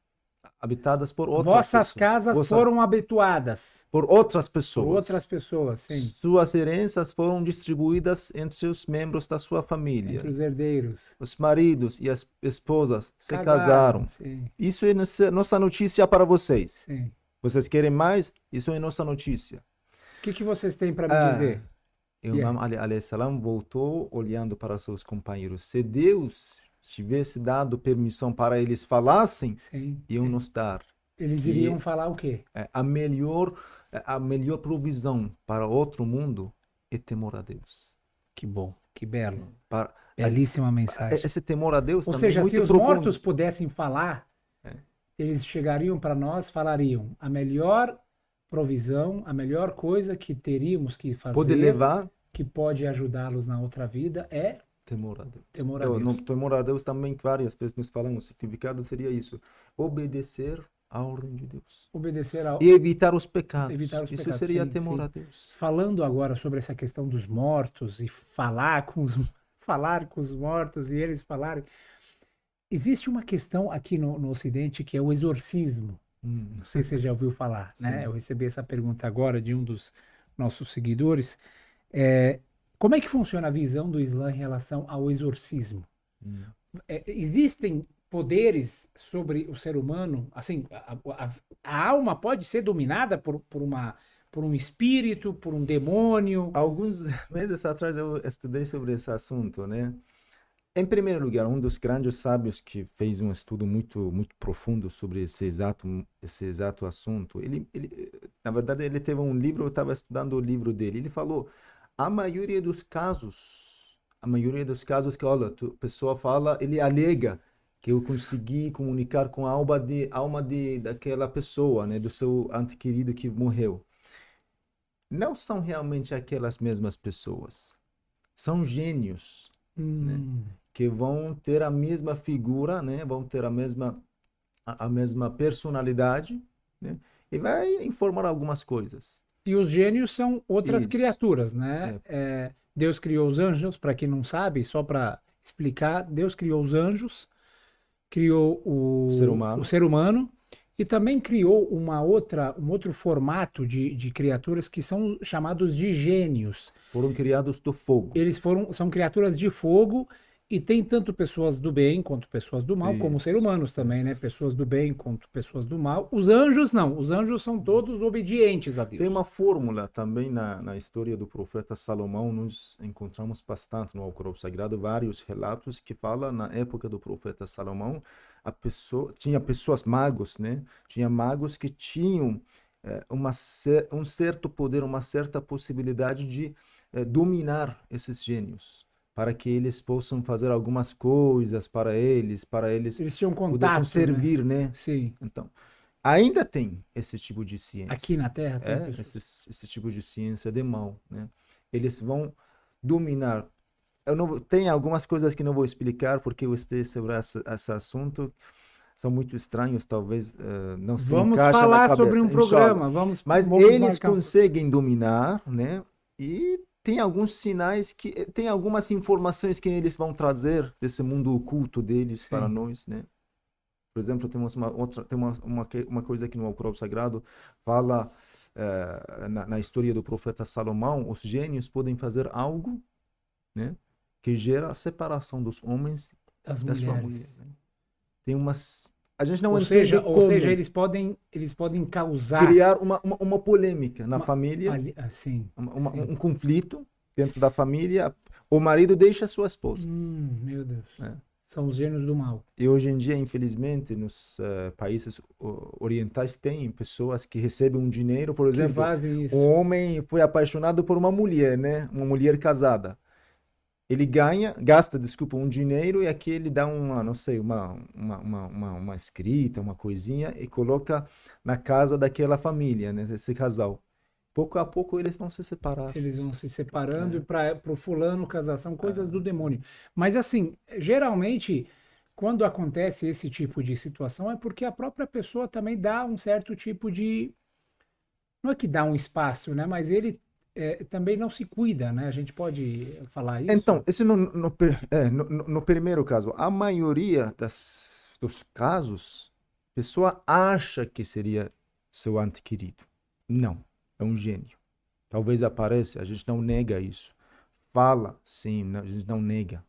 por outras Vossas pessoas. casas foram habituadas Por outras por outras pessoas. pessoas, sim. Suas heranças foram distribuídas entre os membros da sua família. Entre os herdeiros. Os maridos e as esposas se Casaram, casaram. sim, Isso é nossa notícia para vocês. sim. Vocês querem mais? Isso é nossa notícia. O que vocês têm para me dizer? E o Imam Ali alayhi salam voltou olhando para seus companheiros. Se Deus tivesse dado permissão para eles falassem, Sim, iam sim. nos dar. Eles que iriam falar o quê? a melhor provisão para outro mundo é temor a Deus. Que bom, que belo. Para, Belíssima mensagem. esse temor a Deus Ou também é seja, se muito os profundo. mortos pudessem falar, eles chegariam para nós, falariam a melhor provisão, a melhor coisa que teríamos que fazer, Pode levar que pode ajudá-los na outra vida é temor a Deus. temor a Deus. No temor a Deus também várias pessoas nos falam, o significado seria isso: obedecer à ordem de Deus. Obedecer ao... E evitar os pecados. Evitar os Isso pecados, seria sim, temor sim. a Deus. Falando agora sobre essa questão dos mortos e falar com os mortos e eles falarem. Existe uma questão aqui no Ocidente que é o exorcismo. Não sei se você já ouviu falar, né? Eu recebi essa pergunta agora de um dos nossos seguidores. Como é que funciona a visão do Islã em relação ao exorcismo? Existem poderes sobre o ser humano? Assim, a alma pode ser dominada por um espírito, por um demônio? Alguns meses atrás eu estudei sobre esse assunto, né? Em primeiro lugar, um dos grandes sábios que fez um estudo muito profundo sobre esse exato assunto, na verdade, ele teve um livro, eu estava estudando o livro dele, ele falou, a maioria dos casos que, olha, a pessoa fala, ele alega que eu consegui comunicar com a alma daquela pessoa, né, do seu ente querido que morreu. Não são realmente aquelas mesmas pessoas. São gênios, né, que vão ter a mesma figura, né, vão ter a mesma personalidade, né, e vai informar algumas coisas. E os gênios são outras Isso. criaturas, né? Deus criou os anjos, para quem não sabe, só para explicar, Deus criou os anjos, criou o ser humano e também criou um outro formato de criaturas que são chamados de gênios. Foram criados do fogo. São criaturas de fogo e tem tanto pessoas do bem quanto pessoas do mal, como seres humanos também, né? Pessoas do bem quanto pessoas do mal. Os anjos não, os anjos são todos obedientes a Deus. Tem uma fórmula também na história do profeta Salomão, nós encontramos bastante no Alcorão Sagrado, vários relatos que falam na época do profeta Salomão, tinha pessoas magos, né? Tinha magos que tinham um certo poder, uma certa possibilidade de dominar esses gênios, para que eles possam fazer algumas coisas para eles tinham contato, pudessem servir, né? Sim. Então, Ainda tem esse tipo de ciência. Aqui na Terra tem É, pessoas. esse tipo de ciência de mal, né? Eles vão dominar. Eu não, tem algumas coisas que não vou explicar porque eu estei sobre esse assunto. São muito estranhos, talvez não se Vamos encaixa na falar sobre cabeça, um inshallah. programa. Mas Vamos eles marcar. conseguem dominar, né? E tem alguns sinais que tem algumas informações que eles vão trazer desse mundo oculto deles para Sim. nós, né? Por exemplo, temos uma outra, tem uma coisa que no Alcorão Sagrado fala na história do profeta Salomão, os gênios podem fazer algo, né, que gera a separação dos homens Das da sua mulher, mulheres. né? Tem umas, a gente não entende Ou seja, como eles podem causar criar uma polêmica na uma, família, sim, sim. um conflito dentro da família. O marido deixa a sua esposa, Meu Deus. né? São os gênios do mal. E hoje em dia, infelizmente, nos países orientais tem pessoas que recebem um dinheiro, por Que exemplo, fazem um isso. homem foi apaixonado por uma mulher, né? Uma mulher casada. Ele gasta, desculpa, um dinheiro e aqui ele dá uma, não sei, uma escrita, uma coisinha e coloca na casa daquela família, né? Desse casal. Pouco a pouco eles vão se separar. Eles vão se separando e É. para o fulano casar. São coisas do demônio. Mas assim, geralmente, quando acontece esse tipo de situação, é porque a própria pessoa também dá um certo tipo de. Não é que dá um espaço, né? Mas ele também não se cuida, né? A gente pode falar isso? Então, esse no primeiro caso, a maioria dos casos, a pessoa acha que seria seu ente querido. Não, é um gênio. Talvez apareça, a gente não nega isso. Fala, sim, a gente não nega.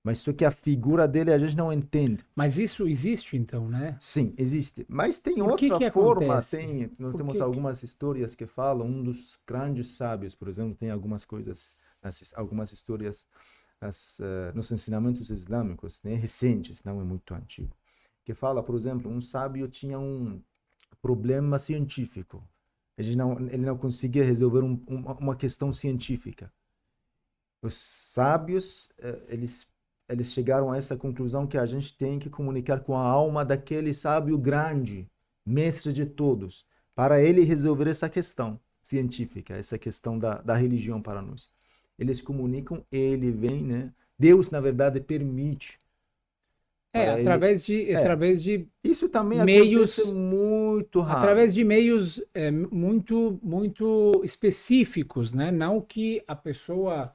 Mas só que a figura dele a gente não entende. Mas isso existe então, né? Sim, existe. Mas tem Por que outra que forma, acontece? nós Por temos que que... algumas histórias que falam, um dos grandes sábios, por exemplo, tem algumas coisas, algumas histórias nos ensinamentos islâmicos, né, recentes, não é muito antigo, que fala, por exemplo, um sábio tinha um problema científico. Ele não conseguia resolver uma questão científica. Os sábios, eles chegaram a essa conclusão que a gente tem que comunicar com a alma daquele sábio grande, mestre de todos, para ele resolver essa questão científica, essa questão da religião para nós. Eles comunicam, ele vem, né? Deus, na verdade, permite para ele. É, através de isso também acontece meios, muito raro. através de meios muito específicos, né? Não que a pessoa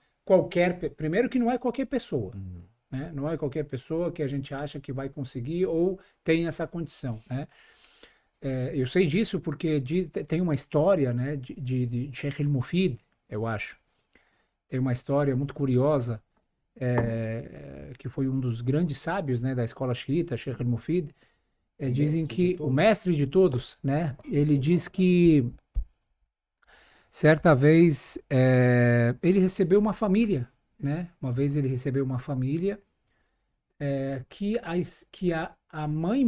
primeiro que não é qualquer pessoa, né? Não é qualquer pessoa que a gente acha que vai conseguir ou tem essa condição, né? Eu sei disso porque tem uma história, né, de Sheikh el-Mufid, eu acho. Tem uma história muito curiosa, que foi um dos grandes sábios, né, da escola xiita, Sheikh el-Mufid. O Dizem mestre de que o todos. mestre de todos, né, ele diz que certa vez ele recebeu uma família, né? Uma vez ele recebeu uma família a mãe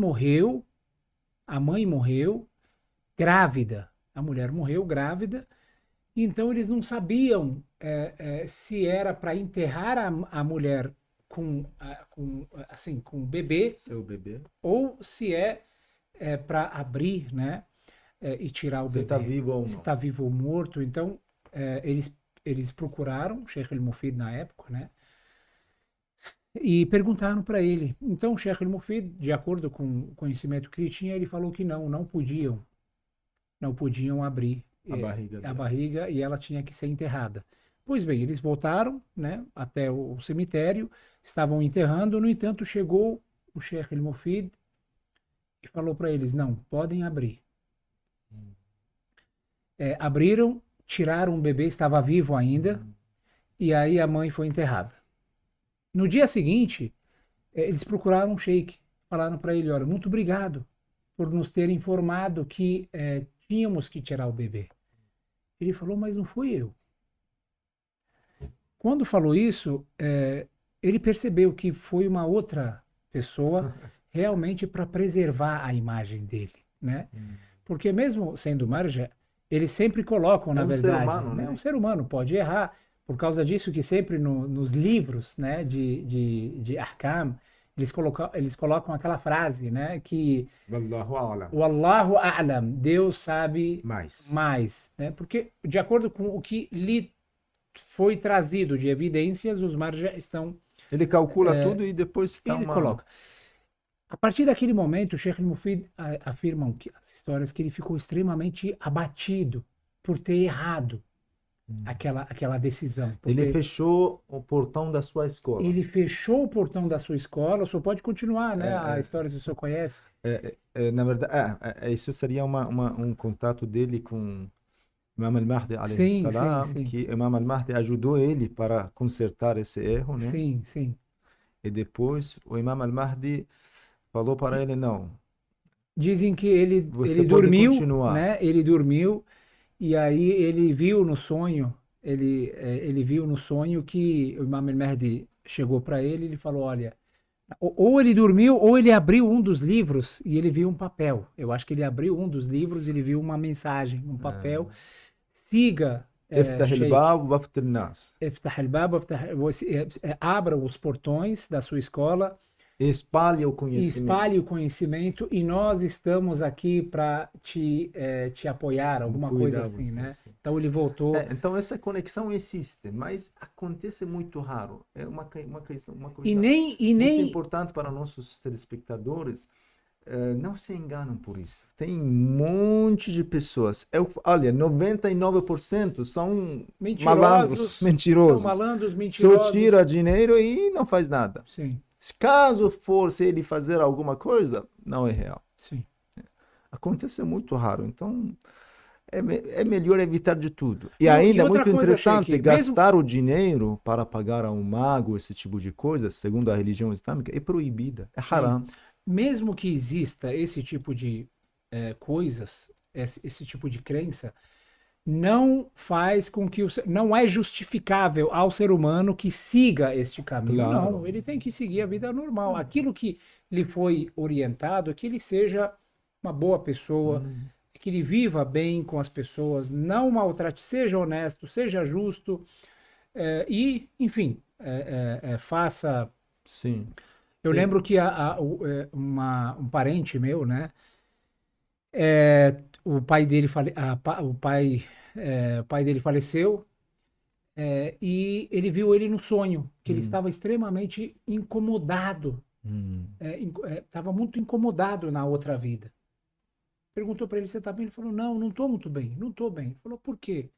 morreu grávida, a mulher morreu grávida. Então eles não sabiam se era para enterrar a mulher com o bebê Seu bebê. ou se para abrir, né, e tirar o Você está bebê, vivo ou se não? está vivo ou morto. Então eles procuraram Sheikh el-Mufid na época, né, e perguntaram para ele. Então o Sheikh el-Mufid, de acordo com o conhecimento que ele tinha, ele falou que não podiam abrir A barriga a dela. barriga e ela tinha que ser enterrada. Pois bem, eles voltaram, né, até o cemitério, estavam enterrando, no entanto chegou o Sheikh el-Mufid e falou para eles, não, podem abrir. Abriram, tiraram o bebê, estava vivo ainda, e aí a mãe foi enterrada. No dia seguinte, eles procuraram o Sheikh, falaram para ele, olha, muito obrigado por nos ter informado que tínhamos que tirar o bebê. Ele falou, mas não fui eu. Quando falou isso, ele percebeu que foi uma outra pessoa realmente para preservar a imagem dele, né? Porque mesmo sendo marja, eles sempre colocam, É na um ser verdade, humano, né? Um né? ser humano pode errar, por causa disso que sempre nos livros, né, de Ahkam, Eles colocam aquela frase, né? Que Wallahu a'lam. o Allahu A'lam, Deus sabe Mais. mais, né? Porque, de acordo com o que lhe foi trazido de evidências, os marja estão. Ele calcula tudo e depois dá Ele uma... coloca. A partir daquele momento, o Sheikh al-Mufid afirmam que as histórias que ele ficou extremamente abatido por ter errado aquela decisão. Ele fechou o portão da sua escola. Ele fechou o portão da sua escola, o senhor pode continuar, né? A história, se o senhor conhece. Na verdade, isso seria um contato dele com Imam al-Mahdi, alayhi Sim, salam, sim, sim. que Imam al-Mahdi ajudou ele para consertar esse erro, né? Sim, sim. E depois o Imam al-Mahdi falou para ele, não, Dizem que ele você pode dormiu, continuar. né? Ele dormiu e aí ele viu no sonho, ele viu no sonho que o Imam al-Mahdi chegou para ele e ele falou, olha, ou ele dormiu ou ele abriu um dos livros e ele viu um papel. Eu acho que ele abriu um dos livros e ele viu uma mensagem, um papel. Siga, افتح Sheikh. الباب وافتح الناس. افتح الباب abra os portões da sua escola Espalhe o e conhecimento. espalhe o conhecimento e nós estamos aqui para te apoiar, alguma coisa Cuidar assim, você, né? sim. Então ele voltou. Então essa conexão existe, mas acontece muito raro. É uma questão, uma coisa E nem muito importante para nossos telespectadores. Não se enganam por isso. Tem um monte de pessoas. Olha, 99% são malandros, mentirosos. São malandros, Só mentirosos. tira dinheiro e não faz nada. Sim, Caso fosse ele fazer alguma coisa, não é real. sim. Acontece muito raro. Então, é melhor evitar de tudo. E Não, ainda e é outra muito coisa, interessante Sheikh, gastar o dinheiro para pagar a um mago, esse tipo de coisa, segundo a religião islâmica, é proibida, é haram. Mesmo que exista esse tipo de coisas, esse tipo de crença, não faz com que não é justificável ao ser humano que siga este caminho. Claro. Não, ele tem que seguir a vida normal. Aquilo que lhe foi orientado é que ele seja uma boa pessoa, que ele viva bem com as pessoas, não maltrate, seja honesto, seja justo e, enfim, faça. Sim. Eu lembro que um parente meu, né? O pai dele o pai dele faleceu e ele viu ele no sonho, que ele estava extremamente incomodado, estava muito incomodado na outra vida. Perguntou para ele, você está bem? Ele falou, não estou muito bem, não estou bem. Ele falou, por quê? Ele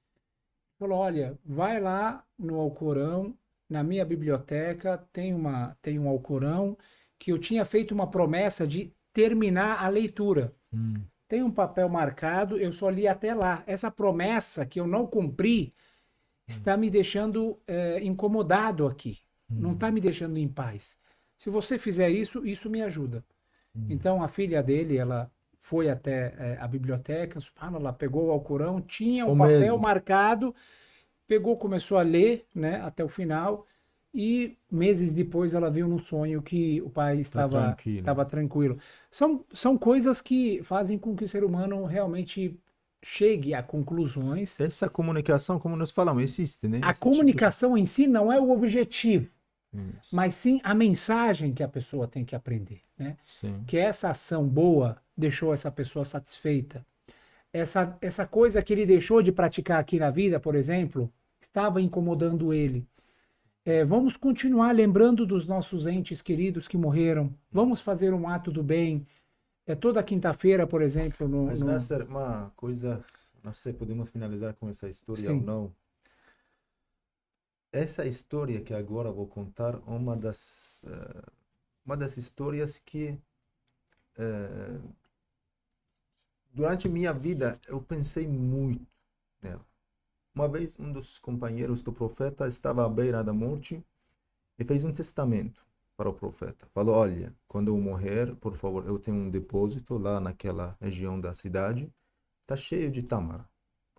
falou, olha, vai lá no Alcorão, na minha biblioteca tem um Alcorão que eu tinha feito uma promessa de terminar a leitura. Tem um papel marcado, eu só li até lá. Essa promessa que eu não cumpri está me deixando incomodado aqui. Não está me deixando em paz. Se você fizer isso, isso me ajuda. Então a filha dele, ela foi até a biblioteca, subhanallah, pegou o Alcorão, tinha um papel marcado, pegou, começou a ler, né, até o final. E meses depois ela viu no sonho que o pai estava tranquilo. São coisas que fazem com que o ser humano realmente chegue a conclusões. Essa comunicação, como nós falamos, existe, né? A comunicação em si não é o objetivo, mas sim a mensagem que a pessoa tem que aprender, né? Sim. Que essa ação boa deixou essa pessoa satisfeita. Essa coisa que ele deixou de praticar aqui na vida, por exemplo, estava incomodando ele. Vamos continuar lembrando dos nossos entes queridos que morreram. Vamos fazer um ato do bem. Toda quinta-feira, por exemplo. Mas, Nasser, uma coisa, não sei, podemos finalizar com essa história ou não. Essa história que agora vou contar é uma das histórias que durante minha vida eu pensei muito nela. Uma vez, um dos companheiros do profeta estava à beira da morte e fez um testamento para o profeta. Falou, olha, quando eu morrer, por favor, eu tenho um depósito lá naquela região da cidade, está cheio de tâmara.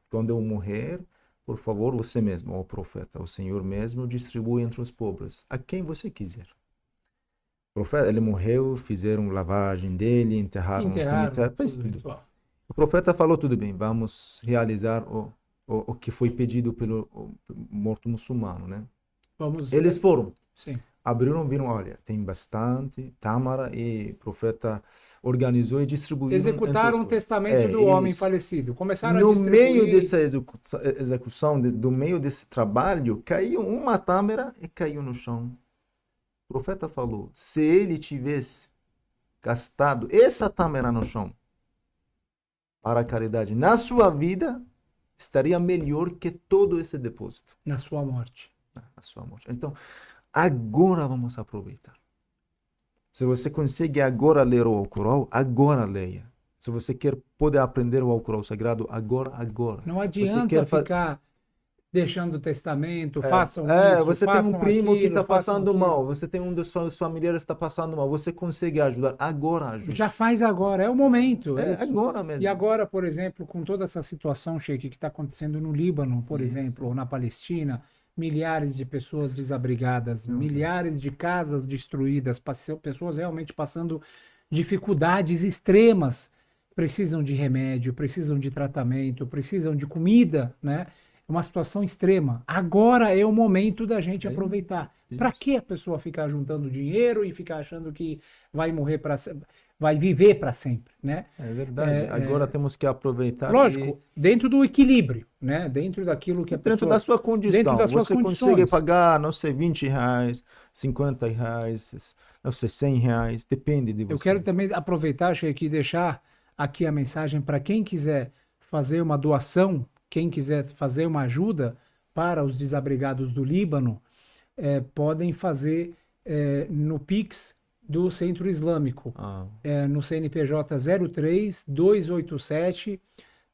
Quando eu morrer, por favor, você mesmo, ó profeta, o Senhor mesmo, distribui entre os pobres, a quem você quiser. O profeta, ele morreu, fizeram lavagem dele, enterraram no cemitério, fez tudo. O profeta falou, tudo bem, vamos realizar o que foi pedido pelo morto muçulmano, né? Eles foram. Sim. Abriram, viram, olha, tem bastante tâmara e o profeta organizou e distribuiu entre as Executaram o coisas. testamento É, do homem isso. falecido. Começaram a No meio distribuir. dessa execução, do meio desse trabalho, caiu uma tâmara e caiu no chão. O profeta falou, se ele tivesse gastado essa tâmara no chão para a caridade na sua vida, estaria melhor que todo esse depósito Na sua morte. na sua morte. Então, agora vamos aproveitar. Se você consegue agora ler o Alcorão, agora leia. Se você quer poder aprender o Alcorão Sagrado, agora. Não Você adianta quer ficar deixando o testamento, façam isso, você tem um façam primo que aquilo, está façam passando aquilo. mal, você tem um dos seus familiares que está passando mal, você consegue ajudar, agora ajuda. Já faz agora, é o momento. É Isso. agora E mesmo. agora, por exemplo, com toda essa situação, Sheik, que está acontecendo no Líbano, por Isso. exemplo, ou na Palestina, milhares de pessoas desabrigadas, Meu Deus. milhares de casas destruídas, pessoas realmente passando dificuldades extremas, precisam de remédio, precisam de tratamento, precisam de comida, né? É uma situação extrema. Agora é o momento da gente É aproveitar. Para isso. que a pessoa ficar juntando dinheiro e ficar achando que vai morrer para vai viver para sempre, né? É verdade. Agora temos que aproveitar Lógico, dentro do equilíbrio, né? Dentro daquilo que a dentro pessoa da sua dentro condição. das suas Você consegue condições. pagar, não sei, R$ 20, R$ 50, não sei, R$ 100, depende de Eu você. quero também aproveitar, Sheik, e deixar aqui a mensagem para quem quiser fazer uma doação, quem quiser fazer uma ajuda para os desabrigados do Líbano, podem fazer no Pix do Centro Islâmico, Ah. no CNPJ 03 287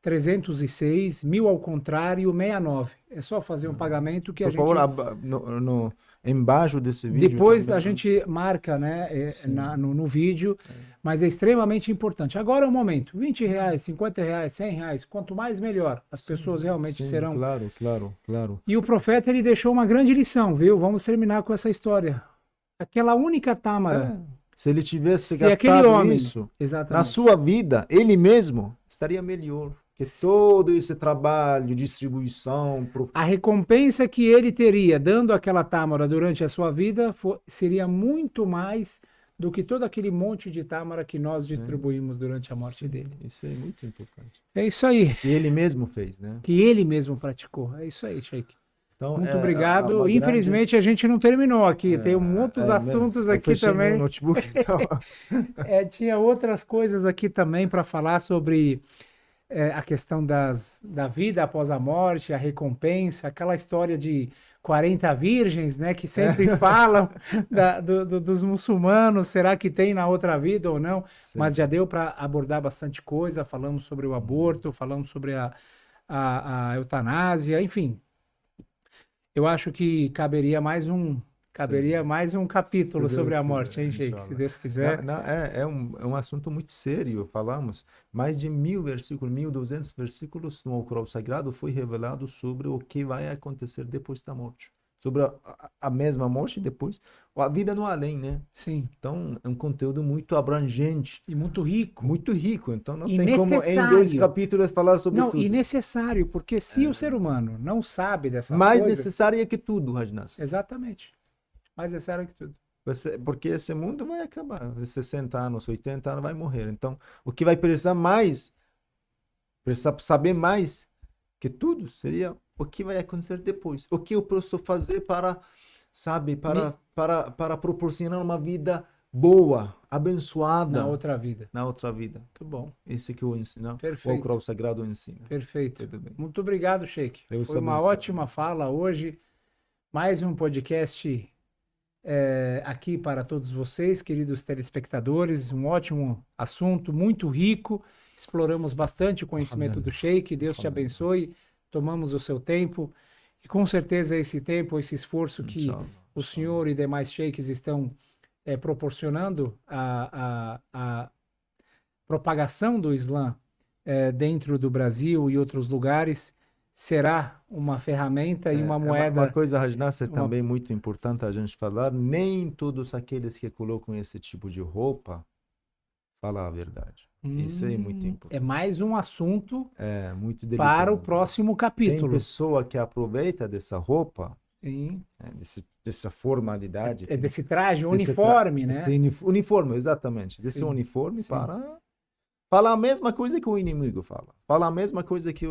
306 1000 ao contrário 69. É só fazer um pagamento que a Por gente favor, embaixo desse vídeo depois também, a gente marca, né, sim. no vídeo, mas é extremamente importante. Agora é o momento, R$ 20, R$ 50, R$ 100, quanto mais melhor. As pessoas realmente Sim, serão. claro. E o profeta ele deixou uma grande lição, viu? Vamos terminar com essa história. Aquela única tâmara, Se ele tivesse se aquele gastado homem, isso na exatamente, sua vida, ele mesmo estaria melhor. Que todo esse trabalho, distribuição, a recompensa que ele teria dando aquela tâmara durante a sua vida seria muito mais do que todo aquele monte de tâmara que nós distribuímos durante a morte dele. Isso é muito importante. É isso aí. Que ele mesmo fez, né? Que ele mesmo praticou. É isso aí, Sheik. Então, Muito obrigado. uma Infelizmente, a gente não terminou aqui. Tem muitos assuntos eu aqui fechei meu também. notebook. Tinha outras coisas aqui também para falar sobre a questão da vida após a morte, a recompensa, aquela história de 40 virgens, né, que sempre falam dos muçulmanos, será que tem na outra vida ou não? Sim. Mas já deu para abordar bastante coisa, falamos sobre o aborto, falamos sobre a eutanásia, enfim. Eu acho que caberia mais um capítulo sobre a morte, hein, Sheik? Se Deus quiser. É um assunto muito sério. Falamos mais de 1000 versículos, 1200 versículos no Alcorão Sagrado foi revelado sobre o que vai acontecer depois da morte. Sobre a mesma morte depois, a vida no além, né? Sim. Então, é um conteúdo muito abrangente. E muito rico. Muito rico. Então, não E tem como em 2 capítulos falar sobre tudo. E necessário, porque se o ser humano não sabe dessas mais coisas... necessário é que tudo, Rajnas. Exatamente. Mais necessário que tudo. Porque esse mundo vai acabar. 60 anos, 80 anos, vai morrer. Então, o que vai precisar saber mais que tudo, seria o que vai acontecer depois. O que eu posso fazer para, para proporcionar uma vida boa, abençoada. Na outra vida. Muito bom. Isso que eu ensino. Perfeito. O Alcorão Sagrado ensina. Perfeito. Tudo bem. Muito obrigado, Sheik. Foi uma ótima fala hoje. Mais um podcast aqui para todos vocês, queridos telespectadores. Um ótimo assunto, muito rico. Exploramos bastante o conhecimento do Sheik. Deus te abençoe. Tomamos o seu tempo. E com certeza esse tempo, esse esforço que o senhor e demais sheiks estão proporcionando a propagação do Islã dentro do Brasil e outros lugares, será uma ferramenta e uma moeda. Uma coisa, Rajnas, também muito importante a gente falar, nem todos aqueles que colocam esse tipo de roupa falam a verdade. Isso é muito importante. É mais um assunto muito delicado. para o próximo capítulo. Tem pessoa que aproveita dessa roupa Sim. Dessa formalidade. É desse traje desse uniforme, né? Esse uniforme, exatamente. Desse Sim, uniforme sim. para falar a mesma coisa que o inimigo fala. Falar a mesma coisa que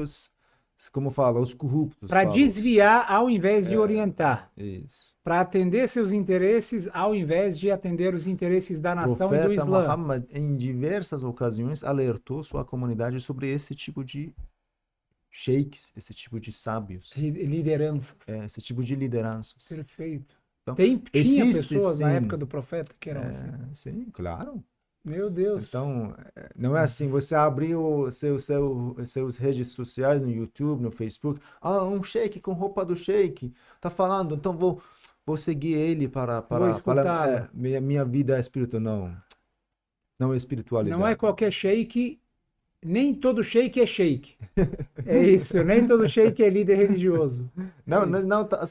como fala, os corruptos Para falam. desviar ao invés de orientar. Isso. Para atender seus interesses ao invés de atender os interesses da O nação e do profeta Islã. Muhammad, em diversas ocasiões, alertou sua comunidade sobre esse tipo de sheiks, esse tipo de sábios, Lideranças. esse tipo de lideranças. Perfeito. Então, Tinha existe pessoas na sim, época do profeta que eram assim. sim, claro. Meu Deus. Então, não é assim, você abriu seus redes sociais no YouTube, no Facebook, um sheik com roupa do sheik, tá falando, então vou seguir ele Vou escutá-lo. minha vida espiritual. Não é Não é espiritualidade. qualquer sheik, nem todo sheik é sheik. É isso, nem todo sheik é líder religioso. É Não, isso.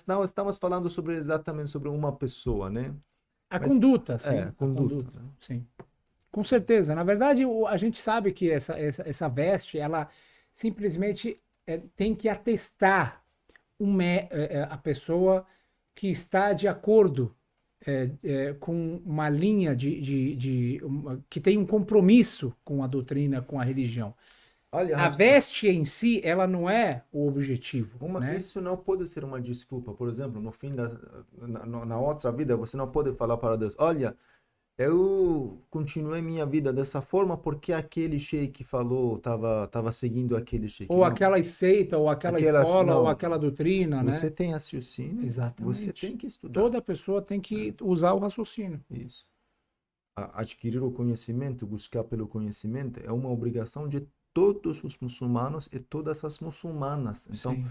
não estamos falando exatamente sobre uma pessoa, né? A Mas conduta, sim. A conduta. conduta, sim. Com certeza. Na verdade, a gente sabe que essa veste, ela simplesmente tem que atestar a pessoa que está de acordo com uma linha que tem um compromisso com a doutrina, com a religião. Olha, A veste em si, ela não é o objetivo, né? isso não pode ser uma desculpa. Por exemplo, no fim na outra vida, você não pode falar para Deus, olha, eu continuei minha vida dessa forma porque aquele sheik falou, tava seguindo aquele sheik. Ou aquela seita, ou aquela escola, ou aquela doutrina, né? Você tem raciocínio, Exatamente. você tem que estudar. Toda pessoa tem que usar o raciocínio. Isso. Adquirir o conhecimento, buscar pelo conhecimento, é uma obrigação de todos os muçulmanos e todas as muçulmanas. Então, Sim.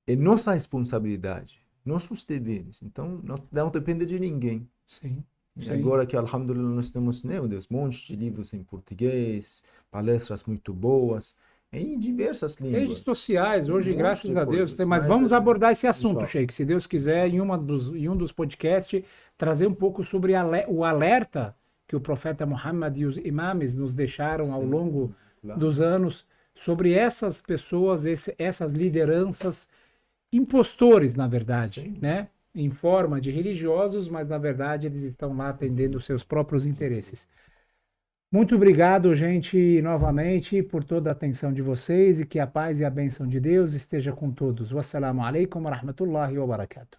é nossa responsabilidade, nossos deveres. Então, não depende de ninguém. Sim. E Sim. agora que, alhamdulillah, nós temos, meu Deus, um monte de livros em português, palestras muito boas, em diversas línguas. Redes sociais, hoje, graças a Deus. coisas. Mas vamos abordar esse assunto, Inshallah. Sheik, se Deus quiser, em um dos podcasts, trazer um pouco sobre o alerta que o profeta Muhammad e os imames nos deixaram ao longo dos anos sobre essas pessoas, essas lideranças, impostores, na verdade, né? Em forma de religiosos, mas na verdade eles estão lá atendendo os seus próprios interesses. Muito obrigado, gente, novamente, por toda a atenção de vocês e que a paz e a bênção de Deus esteja com todos. Wassalamu alaikum wa rahmatullahi wa barakatuh.